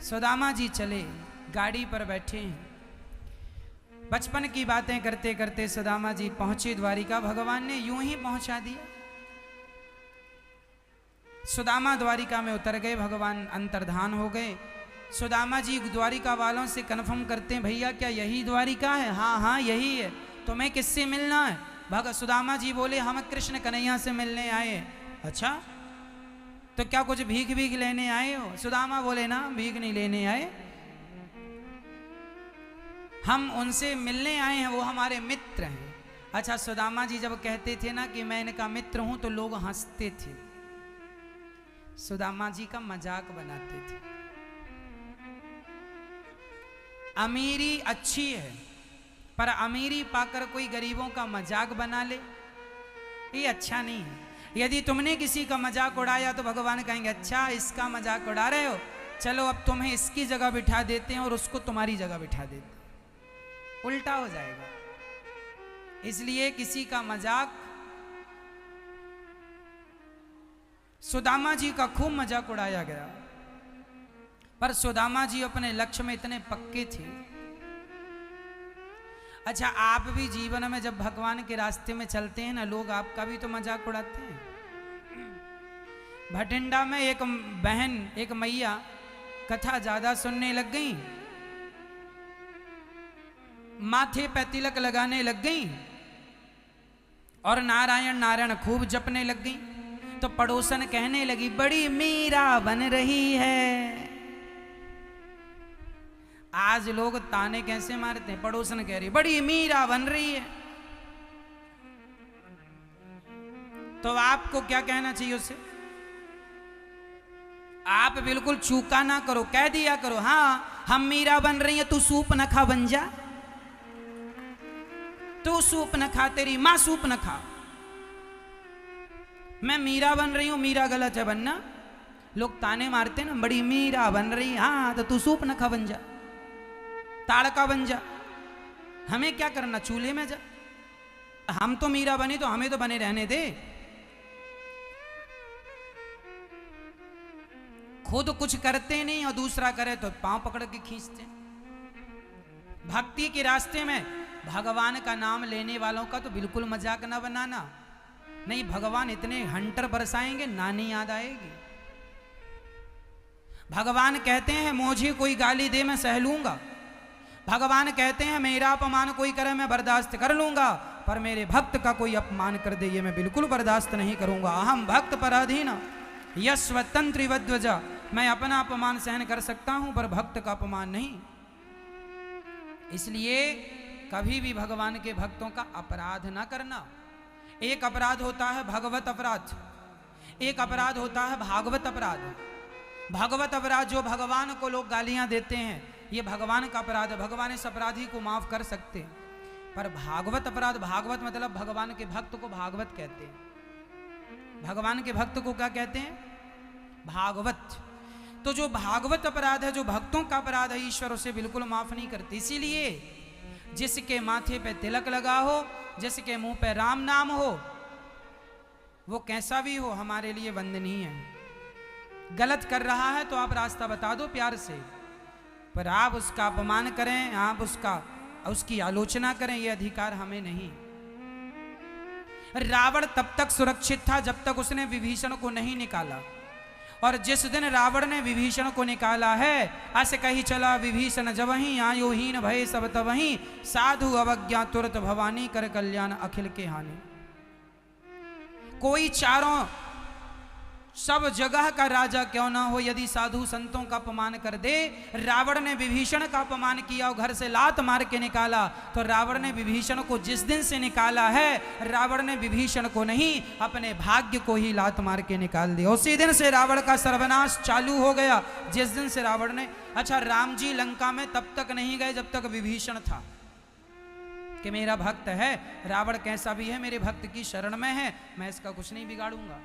सुदामा जी चले, गाड़ी पर बैठे हैं, बचपन की बातें करते करते सुदामा जी पहुंचे द्वारिका। भगवान ने यूं ही पहुंचा दिया। सुदामा द्वारिका में उतर गए, भगवान अंतर्धान हो गए। सुदामा जी द्वारिका वालों से कन्फर्म करते हैं, भैया क्या यही द्वारिका है? हाँ हाँ यही है। तुम्हें किससे मिलना है? सुदामा जी बोले, हम कृष्ण कन्हैया से मिलने आए। अच्छा, तो क्या कुछ भीख भीख लेने आए हो? सुदामा बोले, ना भीख नहीं लेने आए, हम उनसे मिलने आए हैं, वो हमारे मित्र हैं। अच्छा, सुदामा जी जब कहते थे ना कि मैं इनका मित्र हूं तो लोग हंसते थे, सुदामा जी का मजाक बनाते थे। अमीरी अच्छी है, पर अमीरी पाकर कोई गरीबों का मजाक बना ले, ये अच्छा नहीं है। यदि तुमने किसी का मजाक उड़ाया तो भगवान कहेंगे, अच्छा इसका मजाक उड़ा रहे हो, चलो अब तुम्हें इसकी जगह बिठा देते हैं और उसको तुम्हारी जगह बिठा देते हैं, उल्टा हो जाएगा। इसलिए किसी का मजाक, सुदामा जी का खूब मजाक उड़ाया गया, पर सुदामा जी अपने लक्ष्य में इतने पक्के थे। अच्छा, आप भी जीवन में जब भगवान के रास्ते में चलते हैं ना, लोग आपका भी तो मजाक उड़ाते हैं। भटिंडा में एक बहन, एक मैया कथा ज्यादा सुनने लग गई, माथे पे तिलक लगाने लग गई और नारायण नारायण खूब जपने लग गई। तो पड़ोसन कहने लगी, बड़ी मीरा बन रही है। आज लोग ताने कैसे मारते हैं, पड़ोसन कह रही बड़ी मीरा बन रही है, तो आपको क्या कहना चाहिए उससे? आप बिल्कुल चूका ना करो, कह दिया करो, हाँ हम मीरा बन रही है, तू सूप न खा, बन जा। तू सूप न खा, तेरी मां सूप न खा। मैं मीरा बन रही हूं, मीरा गलत है बनना। लोग ताने मारते ना, बड़ी मीरा बन रही, हाँ तो तू सूप न खा, बन जा, ताड़का बन जा। हमें क्या करना, चूल्हे में जा। हम तो मीरा बने तो हमें तो बने रहने दे। खुद कुछ करते नहीं और दूसरा करे तो पांव पकड़ के खींचते। भक्ति के रास्ते में भगवान का नाम लेने वालों का तो बिल्कुल मजाक ना बनाना। नहीं, भगवान इतने हंटर बरसाएंगे नानी याद आएगी। भगवान कहते हैं मुझे कोई गाली दे मैं सह लूंगा। भगवान कहते हैं मेरा अपमान कोई करे मैं बर्दाश्त कर लूंगा, पर मेरे भक्त का कोई अपमान कर दे ये मैं बिल्कुल बर्दाश्त नहीं करूंगा। अहम भक्त पराधीन यस्वतंत्र वध्वजा, मैं अपना अपमान सहन कर सकता हूं पर भक्त का अपमान नहीं। इसलिए कभी भी भगवान के भक्तों का अपराध ना करना। एक अपराध होता है भगवत अपराध, एक अपराध होता है भागवत अपराध। भागवत अपराध जो भगवान को लोग गालियां देते हैं ये भगवान का अपराध है, भगवान इस अपराधी को माफ कर सकते हैं। पर भागवत अपराध, भागवत मतलब भगवान के भक्त को भागवत कहते हैं। भगवान के भक्त को क्या कहते हैं? भागवत। तो जो भागवत अपराध है, जो भक्तों का अपराध है, ईश्वर उसे बिल्कुल माफ नहीं करते। इसीलिए जिसके माथे पे तिलक लगा हो, जिसके मुंह पे राम नाम हो, वो कैसा भी हो हमारे लिए वंदनीय है। गलत कर रहा है तो आप रास्ता बता दो प्यार से, पर आप उसका अपमान करें, आप उसकी आलोचना करें, यह अधिकार हमें नहीं। रावण तब तक सुरक्षित था जब तक उसने विभीषण को नहीं निकाला, और जिस दिन रावण ने विभीषण को निकाला है, अस कही चला विभीषण जबहि आयोहीन भय सब तबहि, साधु अवज्ञा तुरत भवानी कर कल्याण अखिल के हानि। कोई चारों सब जगह का राजा क्यों ना हो, यदि साधु संतों का अपमान कर दे। रावण ने विभीषण का अपमान किया और घर से लात मार के निकाला, तो रावण ने विभीषण को जिस दिन से निकाला है, रावण ने विभीषण को नहीं अपने भाग्य को ही लात मार के निकाल दिया। उसी दिन से रावण का सर्वनाश चालू हो गया, जिस दिन से रावण ने। अच्छा, राम जी लंका में तब तक नहीं गए जब तक विभीषण था कि मेरा भक्त है, रावण कैसा भी है मेरे भक्त की शरण में है, मैं इसका कुछ नहीं बिगाड़ूंगा।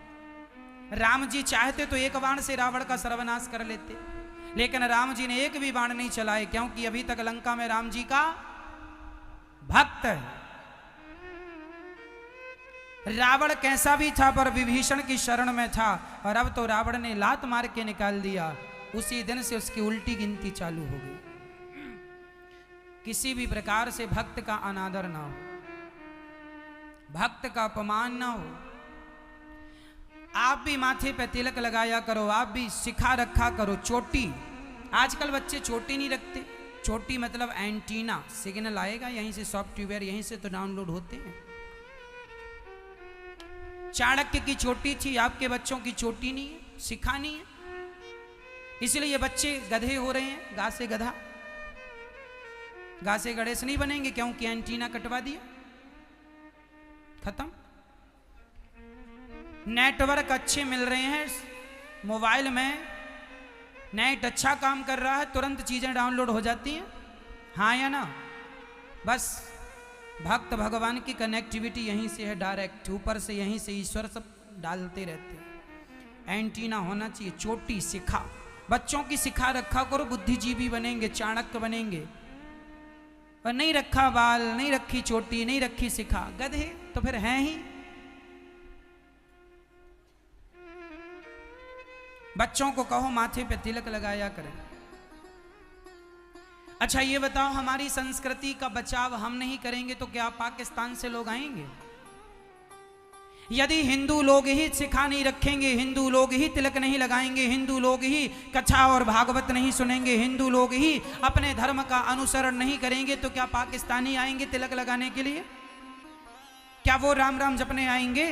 राम जी चाहते तो एक बाण से रावण का सर्वनाश कर लेते, लेकिन राम जी ने एक भी बाण नहीं चलाए, क्योंकि अभी तक लंका में राम जी का भक्त है। रावण कैसा भी था पर विभीषण की शरण में था, और अब तो रावण ने लात मार के निकाल दिया। उसी दिन से उसकी उल्टी गिनती चालू हो गई। किसी भी प्रकार से भक्त का अनादर ना हो, भक्त का अपमान ना हो। आप भी माथे पे तिलक लगाया करो, आप भी सिखा रखा करो। चोटी, आजकल बच्चे चोटी नहीं रखते। चोटी मतलब एंटीना, सिग्नल आएगा यहीं से, सॉफ्टवेयर यहीं से तो डाउनलोड होते हैं। चाणक्य की चोटी थी, आपके बच्चों की चोटी नहीं है, सिखा नहीं है। इसलिए ये बच्चे गधे हो रहे हैं, गा से गधा, गा से गणेश नहीं बनेंगे, क्योंकि एंटीना कटवा दिया, खत्म। नेटवर्क अच्छे मिल रहे हैं मोबाइल में, नेट अच्छा काम कर रहा है, तुरंत चीजें डाउनलोड हो जाती हैं, हाँ या ना। बस भक्त भगवान की कनेक्टिविटी यहीं से है, डायरेक्ट ऊपर से, यहीं से ईश्वर सब डालते रहते हैं। एंटीना होना चाहिए। चोटी सिखा, बच्चों की सिखा रखा करो, बुद्धिजीवी बनेंगे, चाणक्य बनेंगे। और नहीं रखा बाल, नहीं रखी चोटी, नहीं रखी सिखा, गधे तो फिर हैं ही। बच्चों को कहो माथे पे तिलक लगाया करें। अच्छा ये बताओ, हमारी संस्कृति का बचाव हम नहीं करेंगे तो क्या पाकिस्तान से लोग आएंगे? यदि हिंदू लोग ही सिखा नहीं रखेंगे, हिंदू लोग ही तिलक नहीं लगाएंगे, हिंदू लोग ही कथा और भागवत नहीं सुनेंगे, हिंदू लोग ही अपने धर्म का अनुसरण नहीं करेंगे, तो क्या पाकिस्तानी आएंगे तिलक लगाने के लिए? क्या वो राम राम जपने आएंगे?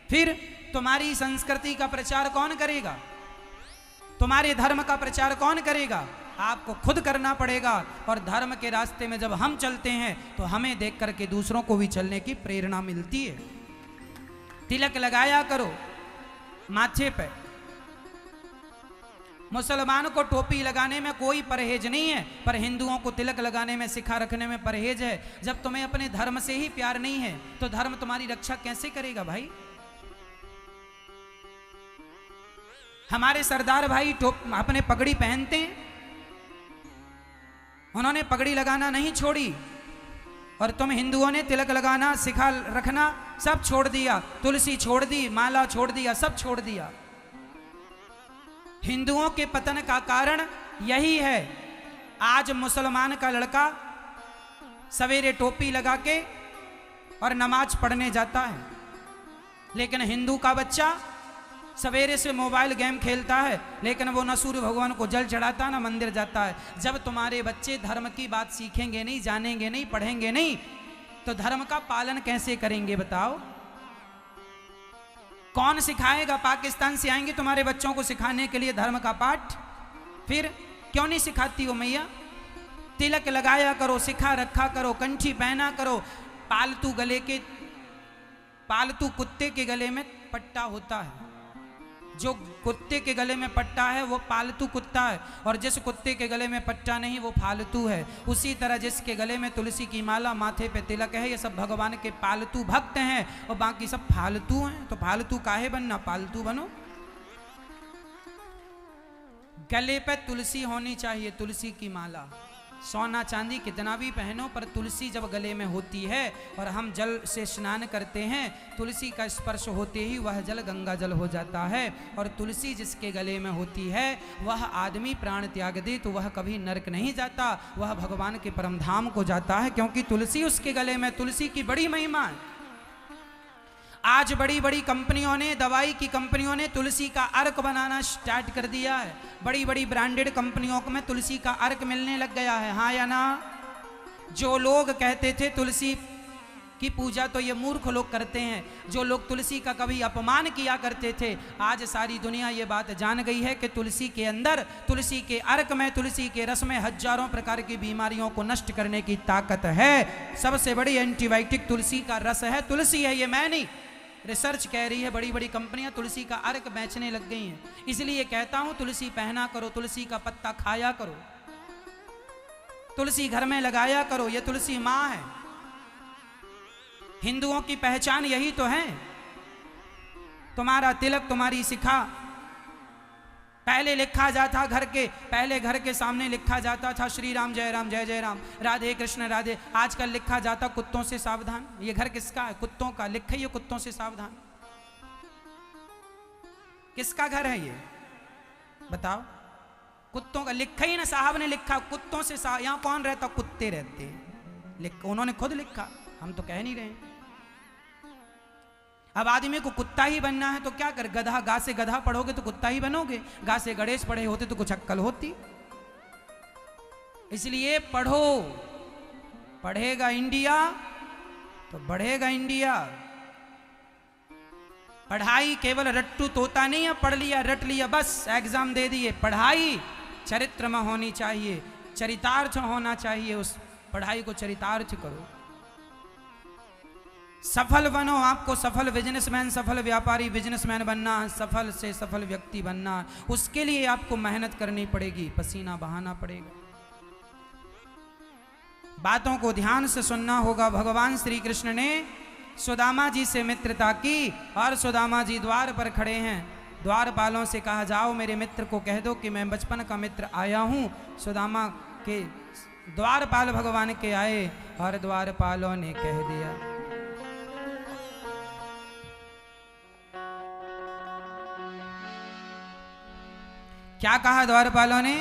फिर तुम्हारी संस्कृति का प्रचार कौन करेगा? तुम्हारे धर्म का प्रचार कौन करेगा? आपको खुद करना पड़ेगा। और धर्म के रास्ते में जब हम चलते हैं तो हमें देख करके दूसरों को भी चलने की प्रेरणा मिलती है। तिलक लगाया करो माथे पे। मुसलमान को टोपी लगाने में कोई परहेज नहीं है, पर हिंदुओं को तिलक लगाने में, सिखा रखने में परहेज है। जब तुम्हें अपने धर्म से ही प्यार नहीं है तो धर्म तुम्हारी रक्षा कैसे करेगा भाई? हमारे सरदार भाई अपने पगड़ी पहनते हैं, उन्होंने पगड़ी लगाना नहीं छोड़ी, और तुम हिंदुओं ने तिलक लगाना, सिखा रखना सब छोड़ दिया, तुलसी छोड़ दी, माला छोड़ दिया, सब छोड़ दिया। हिंदुओं के पतन का कारण यही है। आज मुसलमान का लड़का सवेरे टोपी लगा के और नमाज पढ़ने जाता है, लेकिन हिंदू का बच्चा सवेरे से मोबाइल गेम खेलता है, लेकिन वो न सूर्य भगवान को जल चढ़ाता ना मंदिर जाता है। जब तुम्हारे बच्चे धर्म की बात सीखेंगे नहीं, जानेंगे नहीं, पढ़ेंगे नहीं, तो धर्म का पालन कैसे करेंगे बताओ? कौन सिखाएगा? पाकिस्तान से आएंगे तुम्हारे बच्चों को सिखाने के लिए धर्म का पाठ? फिर क्यों नहीं सिखाती हो मैया? तिलक लगाया करो, सिखा रखा करो, कंठी पहना करो। पालतू कुत्ते के गले में पट्टा होता है, जो कुत्ते के गले में पट्टा है वो पालतू कुत्ता है, और जिस कुत्ते के गले में पट्टा नहीं वो फालतू है। उसी तरह जिसके गले में तुलसी की माला, माथे पे तिलक है, ये सब भगवान के पालतू भक्त हैं, और बाकी सब फालतू हैं। तो फालतू काहे बनना, पालतू बनो। गले पे तुलसी होनी चाहिए, तुलसी की माला। सोना चांदी कितना भी पहनो, पर तुलसी जब गले में होती है और हम जल से स्नान करते हैं, तुलसी का स्पर्श होते ही वह जल गंगा जल हो जाता है। और तुलसी जिसके गले में होती है वह आदमी प्राण त्याग दे तो वह कभी नरक नहीं जाता, वह भगवान के परम धाम को जाता है, क्योंकि तुलसी उसके गले में। तुलसी की बड़ी महिमा है। आज बड़ी बड़ी कंपनियों ने, दवाई की कंपनियों ने तुलसी का अर्क बनाना स्टार्ट कर दिया है। बड़ी बड़ी ब्रांडेड कंपनियों में तुलसी का अर्क मिलने लग गया है, हाँ या ना? जो लोग कहते थे तुलसी की पूजा तो ये मूर्ख लोग करते हैं, जो लोग तुलसी का कभी अपमान किया करते थे, आज सारी दुनिया ये बात जान गई है कि तुलसी के अंदर, तुलसी के अर्क में, तुलसी के रस में हजारों प्रकार की बीमारियों को नष्ट करने की ताकत है। सबसे बड़ी एंटीबायोटिक तुलसी का रस है, तुलसी है, ये मैं नहीं, रिसर्च कह रही है। बड़ी बड़ी कंपनियां तुलसी का अर्क बेचने लग गई हैं। इसलिए कहता हूं तुलसी पहना करो, तुलसी का पत्ता खाया करो, तुलसी घर में लगाया करो, ये तुलसी मां है। हिंदुओं की पहचान यही तो है। तुम्हारा तिलक, तुम्हारी शिखा, पहले लिखा जाता पहले घर के सामने लिखा जाता था श्री राम जय राम जय जय राम, राधे कृष्ण राधे। आजकल लिखा जाता कुत्तों से सावधान। ये घर किसका है? कुत्तों का। लिखा ये कुत्तों से सावधान। किसका घर है ये बताओ? कुत्तों का। लिखा ही ना, साहब ने लिखा कुत्तों से। यहां कौन रहता? कुत्ते रहते हैं। उन्होंने खुद लिखा, हम तो कह नहीं रहे। अब आदमी को कुत्ता ही बनना है तो क्या कर? गधा, गा से गधा पढ़ोगे तो कुत्ता ही बनोगे, गा से गणेश पढ़े होते तो कुछ अक्कल होती। इसलिए पढ़ो, पढ़ेगा इंडिया तो बढ़ेगा इंडिया। पढ़ाई केवल रट्टू तोता नहीं है, पढ़ लिया रट लिया बस एग्जाम दे दिए। पढ़ाई चरित्र में होनी चाहिए, चरितार्थ होना चाहिए। उस पढ़ाई को चरितार्थ करो, सफल बनो। आपको सफल बिजनेसमैन, सफल व्यापारी बिजनेसमैन बनना, सफल से सफल व्यक्ति बनना, उसके लिए आपको मेहनत करनी पड़ेगी, पसीना बहाना पड़ेगा। बातों को ध्यान से सुनना होगा। भगवान श्री कृष्ण ने सुदामा जी से मित्रता की और सुदामा जी द्वार पर खड़े हैं। द्वारपालों से कहा, जाओ मेरे मित्र को कह दो कि मैं बचपन का मित्र आया हूं। सुदामा के द्वारपाल भगवान के आए और द्वारपालों ने कह दिया, क्या कहा द्वारपालों ने?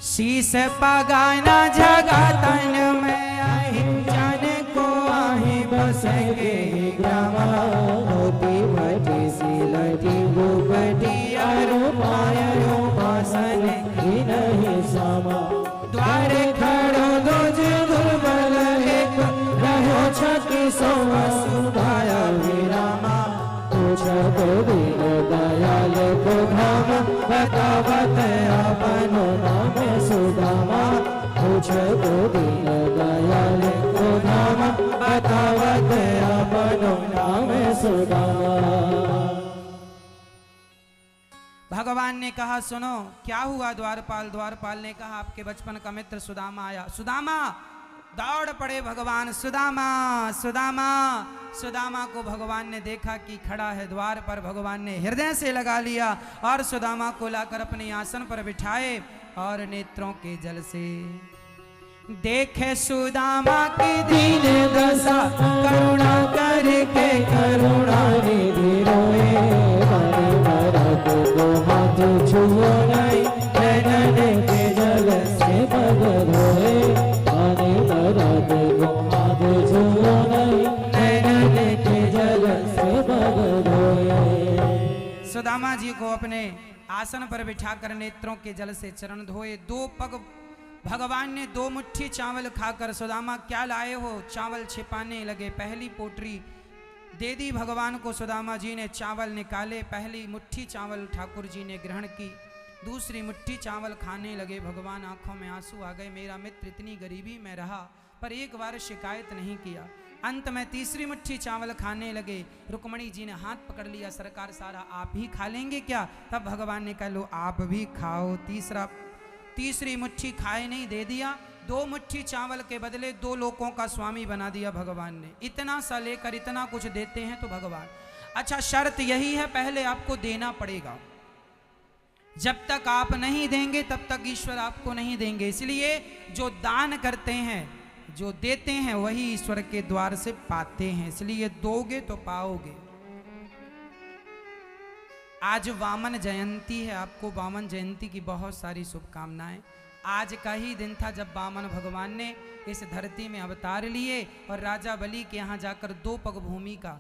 शीश पगाना जगा तन में आई, जाने को आही बसेंगे ग्रामा। होती भटी सिलटी बुबटी अरु पायो पासन की नहीं सामा। द्वारे खड़ो दोज दुर्बल एक, रहो छकी सोवा सुधाया विरामा। पूछो दीन दयाल को धाम, बतावत आपनो नाम सुदामा। पूछो दीन दयाल को धाम, बतावत आपनो नाम सुदामा। भगवान ने कहा, सुनो क्या हुआ द्वारपाल? द्वारपाल ने कहा, आपके बचपन का मित्र सुदामा आया। सुदामा दौड़ पड़े भगवान, सुदामा सुदामा। सुदामा को भगवान ने देखा कि खड़ा है द्वार पर। भगवान ने हृदय से लगा लिया और सुदामा को लाकर अपने आसन पर बिठाए और नेत्रों के जल से देखे सुदामा की दीन दशा, करुणा करके करुणा निधि रोए। पानी मरद दो हाथ छुओ नहीं, नैनन के जल से पग धोए। पानी मरद दो हाथ छुओ नहीं, नैनन के जल से पग धोए। सुदामा जी को अपने आसन पर बिठाकर नेत्रों के जल से चरण धोए। दो पग भगवान ने, दो मुट्ठी चावल खाकर सुदामा क्या लाए हो, चावल छिपाने लगे। पहली पोटरी दे दी भगवान को, सुदामा जी ने चावल निकाले। पहली मुट्ठी चावल ठाकुर जी ने ग्रहण की, दूसरी मुट्ठी चावल खाने लगे। भगवान आंखों में आंसू आ गए, मेरा मित्र इतनी गरीबी में रहा पर एक बार शिकायत नहीं किया। अंत में तीसरी मुट्ठी चावल खाने लगे। रुक्मणी जी ने हाथ पकड़ लिया, सरकार सारा आप ही खा लेंगे क्या? तब भगवान ने कहा लो आप भी खाओ। तीसरी मुट्ठी खाए नहीं, दे दिया। दो मुट्ठी चावल के बदले दो लोकों का स्वामी बना दिया भगवान ने। इतना सा लेकर इतना कुछ देते हैं तो भगवान। अच्छा, शर्त यही है, पहले आपको देना पड़ेगा। जब तक आप नहीं देंगे तब तक ईश्वर आपको नहीं देंगे। इसलिए जो दान करते हैं, जो देते हैं, वही ईश्वर के द्वार से पाते हैं। इसलिए दोगे तो पाओगे। आज वामन जयंती है, आपको वामन जयंती की बहुत सारी शुभकामनाएं। आज का ही दिन था जब वामन भगवान ने इस धरती में अवतार लिए और राजा बलि के यहाँ जाकर 2 पग भूमि का,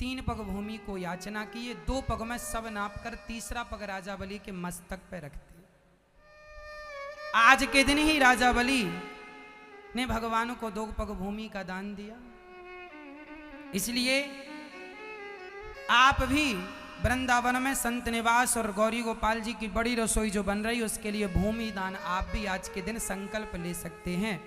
3 पग भूमि को याचना किए। 2 पग में सब नाप कर तीसरा पग राजा बलि के मस्तक पर रखते। आज के दिन ही राजा बलि ने भगवान को 2 पग भूमि का दान दिया। इसलिए आप भी वृंदावन में संत निवास और गौरी गोपाल जी की बड़ी रसोई जो बन रही है, उसके लिए भूमि दान आप भी आज के दिन संकल्प ले सकते हैं।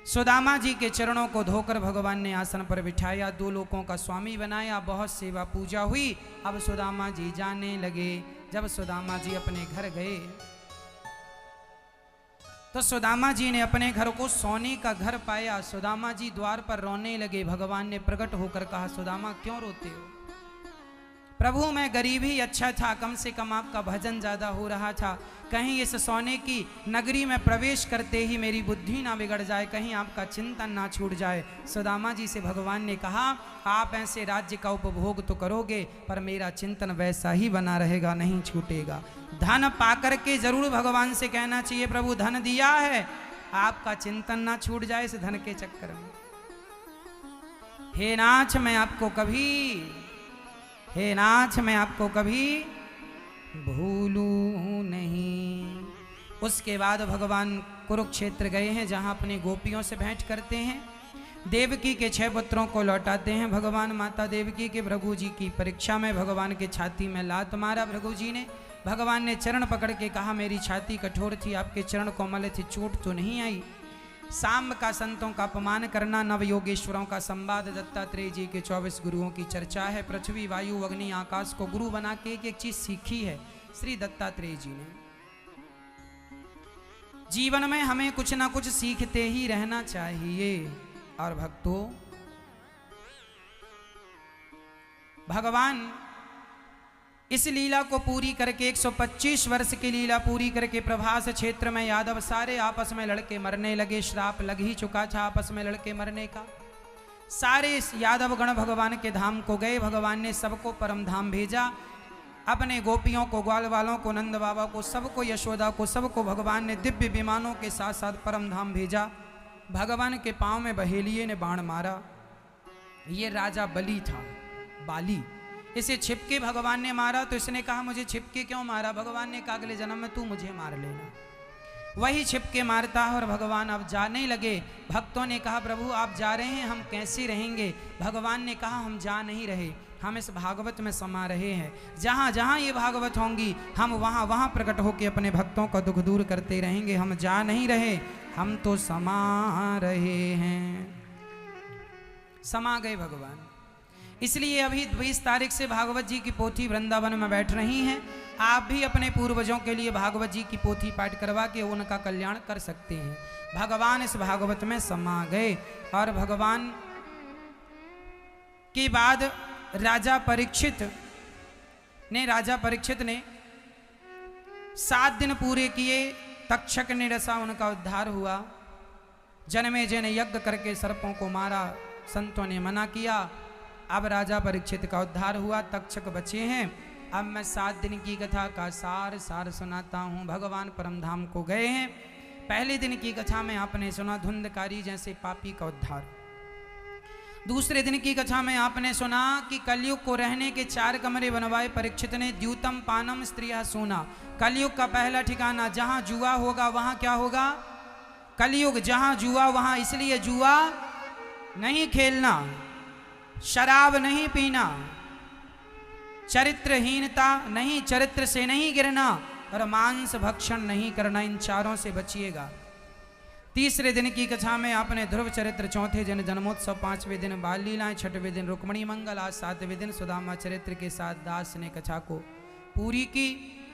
सुदामा जी के चरणों को धोकर भगवान ने आसन पर बिठाया, 2 लोकों का स्वामी बनाया। बहुत सेवा पूजा हुई। अब सुदामा जी जाने लगे। जब सुदामा जी अपने घर गए तो सुदामा जी ने अपने घर को सोने का घर पाया। सुदामा जी द्वार पर रोने लगे। भगवान ने प्रकट होकर कहा, सुदामा क्यों रोते हो? प्रभु, मैं गरीब ही अच्छा था, कम से कम आपका भजन ज्यादा हो रहा था। कहीं इस सोने की नगरी में प्रवेश करते ही मेरी बुद्धि ना बिगड़ जाए, कहीं आपका चिंतन ना छूट जाए। सुदामा जी से भगवान ने कहा, आप ऐसे राज्य का उपभोग तो करोगे पर मेरा चिंतन वैसा ही बना रहेगा, नहीं छूटेगा। धन पाकर के जरूर भगवान से कहना चाहिए, प्रभु धन दिया है, आपका चिंतन ना छूट जाए इस धन के चक्कर में। हे नाथ, मैं आपको कभी भूलूं नहीं। उसके बाद भगवान कुरुक्षेत्र गए हैं, जहां अपनी गोपियों से भेंट करते हैं। देवकी के 6 पुत्रों को लौटाते हैं भगवान। माता देवकी के भृगु जी की परीक्षा में भगवान के छाती में लात मारा भृगु जी ने। भगवान ने चरण पकड़ के कहा, मेरी छाती कठोर थी, आपके चरण कोमल थे, चोट तो नहीं आई। सांब का संतों का अपमान करना, नव योगेश्वरों का संवाद, दत्तात्रेय जी के 24 गुरुओं की चर्चा है। पृथ्वी, वायु, अग्नि, आकाश को गुरु बना के एक चीज सीखी है श्री दत्तात्रेय जी ने। जीवन में हमें कुछ ना कुछ सीखते ही रहना चाहिए। और भक्तों, भगवान इस लीला को पूरी करके 125 वर्ष की लीला पूरी करके प्रभास क्षेत्र में यादव सारे आपस में लड़के मरने लगे। श्राप लग ही चुका था आपस में लड़के मरने का। सारे यादव गण भगवान के धाम को गए। भगवान ने सबको परम धाम भेजा। अपने गोपियों को, ग्वाल वालों को, नंद बाबा को, सबको, यशोदा को, सबको भगवान ने दिव्य विमानों के साथ साथ परम धाम भेजा। भगवान के पांव में बहेलिए ने बाण मारा। ये राजा बलि था, बाली। इसे छिपके भगवान ने मारा तो इसने कहा, मुझे छिपके क्यों मारा? भगवान ने कहा, अगले जन्म में तू मुझे मार लेना। वही छिपके मारता है और भगवान अब जाने लगे। भक्तों ने कहा, प्रभु आप जा रहे हैं, हम कैसे रहेंगे? भगवान ने कहा, हम जा नहीं रहे, हम इस भागवत में समा रहे हैं। जहाँ जहाँ ये भागवत होंगी हम वहाँ वहाँ प्रकट होकर अपने भक्तों का दुख दूर करते रहेंगे। हम जा नहीं रहे, हम तो समा रहे हैं। समा गए भगवान। इसलिए अभी 20 तारीख से भागवत जी की पोथी वृंदावन में बैठ रही हैं। आप भी अपने पूर्वजों के लिए भागवत जी की पोथी पाठ करवा के उनका कल्याण कर सकते हैं। भगवान इस भागवत में समा गए और भगवान के बाद राजा परीक्षित ने 7 दिन पूरे किए। तक्षक ने रसा, उनका उद्धार हुआ। जन्मे जन यज्ञ करके सर्पों को मारा, संतों ने मना किया। अब राजा परीक्षित का उद्धार हुआ, तक्षक बचे हैं। अब मैं 7 दिन की कथा का सार सुनाता हूँ। भगवान परमधाम को गए हैं। पहले दिन की कथा में आपने सुना धुंधकारी जैसे पापी का उद्धार। दूसरे दिन की कथा में आपने सुना कि कलयुग को रहने के 4 कमरे बनवाए परीक्षित ने। द्यूतम पानम स्त्रिया सोना। कलयुग का पहला ठिकाना, जहां जुआ होगा वहां क्या होगा? कलयुग, जहां जुआ वहां इसलिए जुआ नहीं खेलना, शराब नहीं पीना, चरित्रहीनता नहीं, चरित्र से नहीं गिरना और मांस भक्षण नहीं करना। इन 4 से बचिएगा। तीसरे दिन की कथा में आपने ध्रुव चरित्र, चौथे दिन जन्मोत्सव, 5वें दिन बाल लीलाएं, 6वें दिन रुक्मणी मंगल, आज 7वें दिन सुदामा चरित्र के साथ दास ने कथा को पूरी की।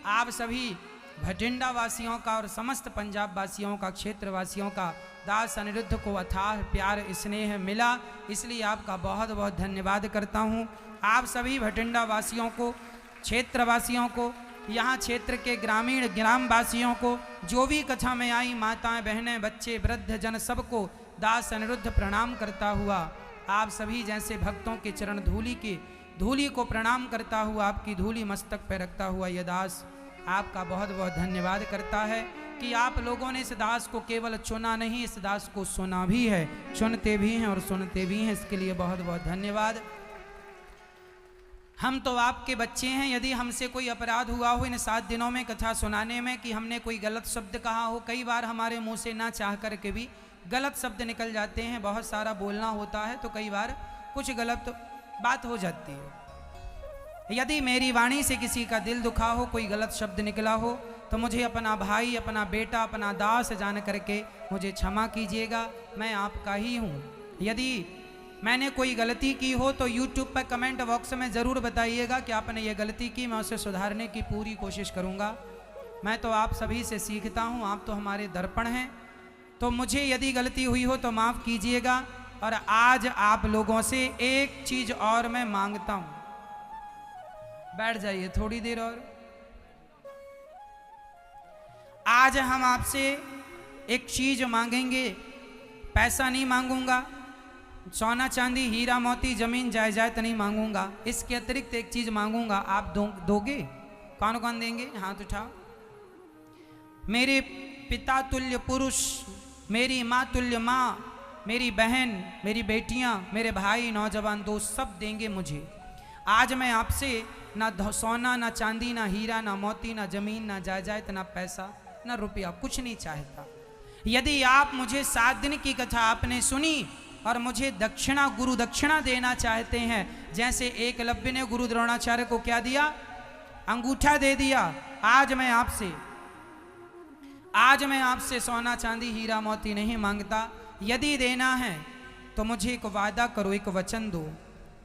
आप सभी भटिंडा वासियों का और समस्त पंजाब वासियों का, क्षेत्र वासियों का दास अनिरुद्ध को अथाह प्यार स्नेह मिला, इसलिए आपका बहुत बहुत धन्यवाद करता हूँ। आप सभी भटिंडा वासियों को, क्षेत्र वासियों को, यहाँ क्षेत्र के ग्रामीण ग्राम वासियों को, जो भी कथा में आई माताएं बहनें बच्चे वृद्ध जन, सबको दास अनिरुद्ध प्रणाम करता हुआ, आप सभी जैसे भक्तों के चरण धूली को प्रणाम करता हुआ, आपकी धूली मस्तक पर रखता हुआ यह दास आपका बहुत बहुत धन्यवाद करता है कि आप लोगों ने इस दास को केवल चुना नहीं, इस दास को सुना भी है, चुनते भी हैं और सुनते भी हैं। इसके लिए बहुत बहुत धन्यवाद। हम तो आपके बच्चे हैं। यदि हमसे कोई अपराध हुआ हो इन 7 दिनों में कथा सुनाने में, कि हमने कोई गलत शब्द कहा हो, कई बार हमारे मुंह से ना चाह करके भी गलत शब्द निकल जाते हैं। बहुत सारा बोलना होता है तो कई बार कुछ गलत बात हो जाती है। यदि मेरी वाणी से किसी का दिल दुखा हो, कोई गलत शब्द निकला हो, तो मुझे अपना भाई, अपना बेटा, अपना दास जान करके मुझे क्षमा कीजिएगा। मैं आपका ही हूँ। यदि मैंने कोई गलती की हो तो YouTube पर कमेंट बॉक्स में ज़रूर बताइएगा कि आपने ये गलती की, मैं उसे सुधारने की पूरी कोशिश करूँगा। मैं तो आप सभी से सीखता हूँ, आप तो हमारे दर्पण हैं। तो मुझे यदि गलती हुई हो तो माफ़ कीजिएगा। और आज आप लोगों से एक चीज़ और मैं मांगता हूँ। बैठ जाइए थोड़ी देर और। आज हम आपसे एक चीज मांगेंगे। पैसा नहीं मांगूंगा, सोना चांदी हीरा मोती जमीन जायदाद नहीं मांगूंगा। इसके अतिरिक्त एक चीज मांगूंगा, आप दोगे? कौन कौन देंगे? हाथ उठाओ। मेरे पिता तुल्य पुरुष, मेरी माँ तुल्य माँ, मेरी बहन, मेरी बेटियां, मेरे भाई, नौजवान दोस्त सब देंगे मुझे। आज मैं आपसे ना सोना, ना चांदी, ना हीरा, ना मोती, ना जमीन, ना जायदाद, ना पैसा, ना रुपया, कुछ नहीं चाहता। यदि आप मुझे 7 दिन की कथा आपने सुनी और मुझे दक्षिणा, गुरु दक्षिणा देना चाहते हैं, जैसे एकलव्य ने गुरु द्रोणाचार्य को क्या दिया? अंगूठा दे दिया। आज मैं आपसे सोना चांदी हीरा मोती नहीं मांगता। यदि देना है तो मुझे एक वादा करो, एक वचन दो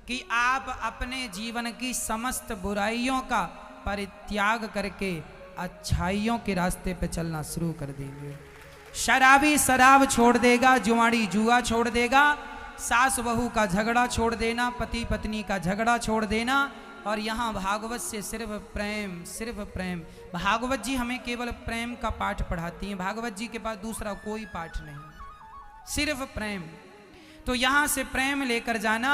कि आप अपने जीवन की समस्त बुराइयों का परित्याग करके अच्छाइयों के रास्ते पे चलना शुरू कर देंगे। शराबी शराब छोड़ देगा, जुआड़ी जुआ छोड़ देगा, सास बहू का झगड़ा छोड़ देना, पति पत्नी का झगड़ा छोड़ देना। और यहाँ भागवत से सिर्फ प्रेम, सिर्फ प्रेम। भागवत जी हमें केवल प्रेम का पाठ पढ़ाती हैं। भागवत जी के पास दूसरा कोई पाठ नहीं, सिर्फ प्रेम। तो यहाँ से प्रेम लेकर जाना।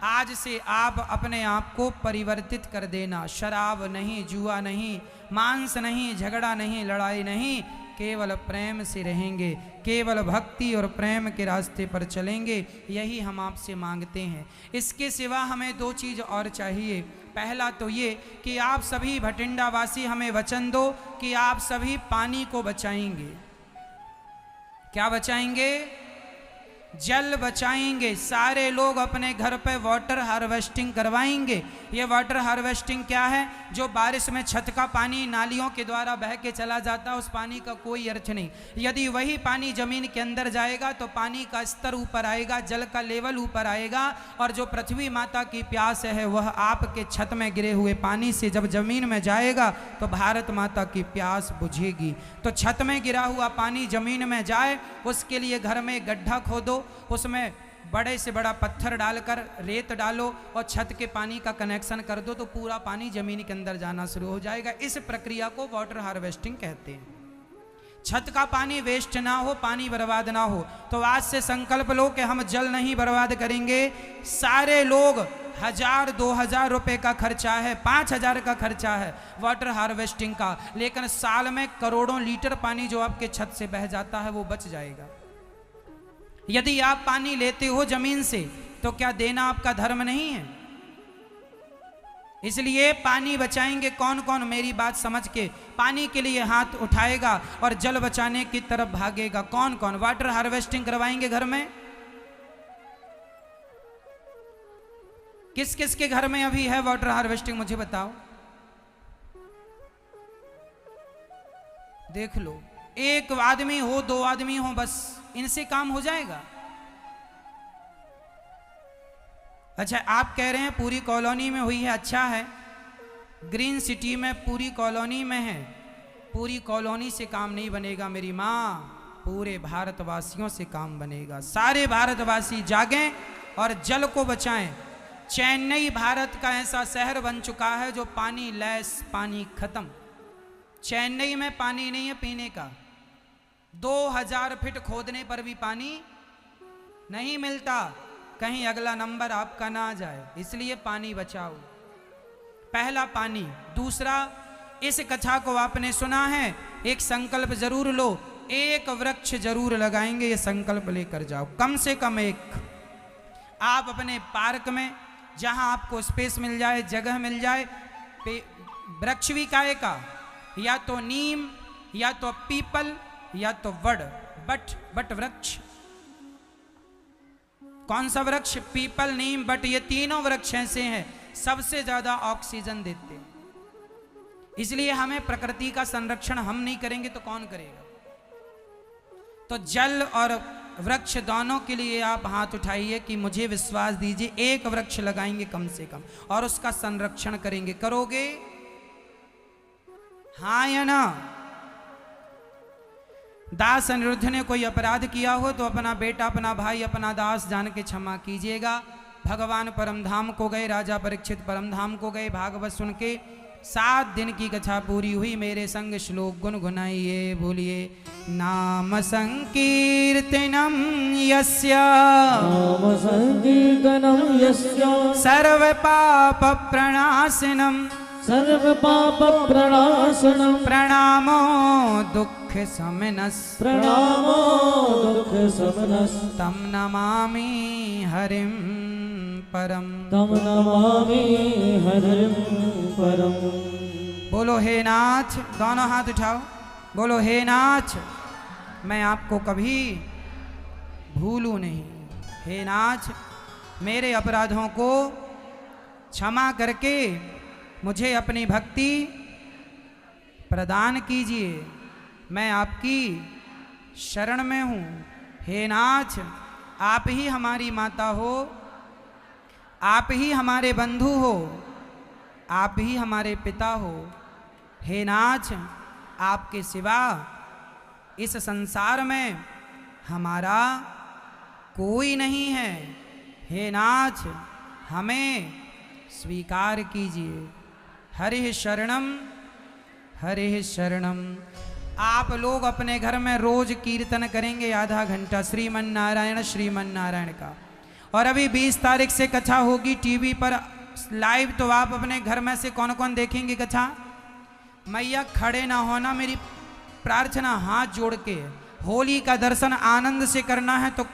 आज से आप अपने आप को परिवर्तित कर देना। शराब नहीं, जुआ नहीं, मांस नहीं, झगड़ा नहीं, लड़ाई नहीं, केवल प्रेम से रहेंगे, केवल भक्ति और प्रेम के रास्ते पर चलेंगे। यही हम आपसे मांगते हैं। इसके सिवा हमें 2 चीज़ और चाहिए। पहला तो ये कि आप सभी भटिंडा वासी हमें वचन दो कि आप सभी पानी को बचाएंगे। क्या बचाएंगे? जल बचाएंगे। सारे लोग अपने घर पे वाटर हार्वेस्टिंग करवाएंगे। ये वाटर हार्वेस्टिंग क्या है? जो बारिश में छत का पानी नालियों के द्वारा बह के चला जाता है, उस पानी का कोई अर्थ नहीं। यदि वही पानी जमीन के अंदर जाएगा तो पानी का स्तर ऊपर आएगा, जल का लेवल ऊपर आएगा, और जो पृथ्वी माता की प्यास है वह आपके छत में गिरे हुए पानी से जब जमीन में जाएगा तो भारत माता की प्यास बुझेगी। तो छत में गिरा हुआ पानी जमीन में जाए, उसके लिए घर में गड्ढा खोदो, उसमें बड़े से बड़ा पत्थर डालकर रेत डालो और छत के पानी का कनेक्शन कर दो, तो पूरा पानी जमीन के अंदर जाना शुरू हो जाएगा। इस प्रक्रिया को वाटर हार्वेस्टिंग कहते हैं। छत का पानी वेस्ट ना हो, पानी बर्बाद ना हो। तो आज से संकल्प लो कि हम जल नहीं बर्बाद करेंगे। सारे लोग 1000-2000 रुपए का खर्चा है, 5000 का खर्चा है वाटर हार्वेस्टिंग का, लेकिन साल में करोड़ों लीटर पानी जो आपके छत से बह जाता है वो बच जाएगा। यदि आप पानी लेते हो जमीन से तो क्या देना आपका धर्म नहीं है? इसलिए पानी बचाएंगे कौन कौन, मेरी बात समझ के पानी के लिए हाथ उठाएगा और जल बचाने की तरफ भागेगा? कौन कौन वाटर हार्वेस्टिंग करवाएंगे घर में? किस किस के घर में अभी है वाटर हार्वेस्टिंग, मुझे बताओ। देख लो, एक आदमी हो, 2 आदमी हो, बस इनसे काम हो जाएगा। अच्छा, आप कह रहे हैं पूरी कॉलोनी में हुई है, अच्छा है, ग्रीन सिटी में पूरी कॉलोनी में है। पूरी कॉलोनी से काम नहीं बनेगा मेरी माँ, पूरे भारतवासियों से काम बनेगा। सारे भारतवासी जागें और जल को बचाएं। चेन्नई भारत का ऐसा शहर बन चुका है जो पानी लेस, पानी खत्म। चेन्नई में पानी नहीं है पीने का, 2000 फीट खोदने पर भी पानी नहीं मिलता। कहीं अगला नंबर आपका ना आ जाए, इसलिए पानी बचाओ। पहला पानी। दूसरा, इस कथा को आपने सुना है, एक संकल्प जरूर लो, एक वृक्ष जरूर लगाएंगे, ये संकल्प लेकर जाओ, कम से कम एक। आप अपने पार्क में जहां आपको स्पेस मिल जाए, जगह मिल जाए, वृक्ष भी काय का, या तो नीम, या तो पीपल, या तो बट वृक्ष। कौन सा वृक्ष? पीपल, नीम, बट, ये तीनों वृक्ष ऐसे हैं सबसे ज्यादा ऑक्सीजन देते हैं। इसलिए हमें प्रकृति का संरक्षण हम नहीं करेंगे तो कौन करेगा? तो जल और वृक्ष दोनों के लिए आप हाथ उठाइए कि मुझे विश्वास दीजिए, एक वृक्ष लगाएंगे कम से कम और उसका संरक्षण करेंगे। करोगे? हाँ या ना? दास अनिरुद्ध ने कोई अपराध किया हो तो अपना बेटा, अपना भाई, अपना दास जान के क्षमा कीजिएगा। भगवान परमधाम को गए, राजा परीक्षित परमधाम को गए, भागवत सुन के 7 दिन की कथा पूरी हुई। मेरे संग श्लोक गुनगुनाइए, बोलिए। नाम संकीर्तनम यस्य, नाम संकीर्तनम यस्य, सर्व पाप प्रणाशनम, सर्व पाप प्रणाशनम, प्रणामो दुख शमनस्, प्रणामो दुख शमनस्, तम नमामि हरिं परम, तम नमामि हरिं परम। बोलो हे नाथ, दोनों हाथ उठाओ, बोलो हे नाथ, मैं आपको कभी भूलूं नहीं। हे नाथ, मेरे अपराधों को क्षमा करके मुझे अपनी भक्ति प्रदान कीजिए। मैं आपकी शरण में हूँ। हे नाथ, आप ही हमारी माता हो, आप ही हमारे बंधु हो, आप ही हमारे पिता हो। हे नाथ, आपके सिवा इस संसार में हमारा कोई नहीं है। हे नाथ, हमें स्वीकार कीजिए। हरिः शरणम, हरिः शरणम। आप लोग अपने घर में रोज कीर्तन करेंगे आधा घंटा श्रीमन नारायण का। और अभी 20 तारीख से कथा होगी टीवी पर लाइव, तो आप अपने घर में से कौन कौन देखेंगे कथा? मैया खड़े ना होना, मेरी प्रार्थना हाथ जोड़ के। होली का दर्शन आनंद से करना है तो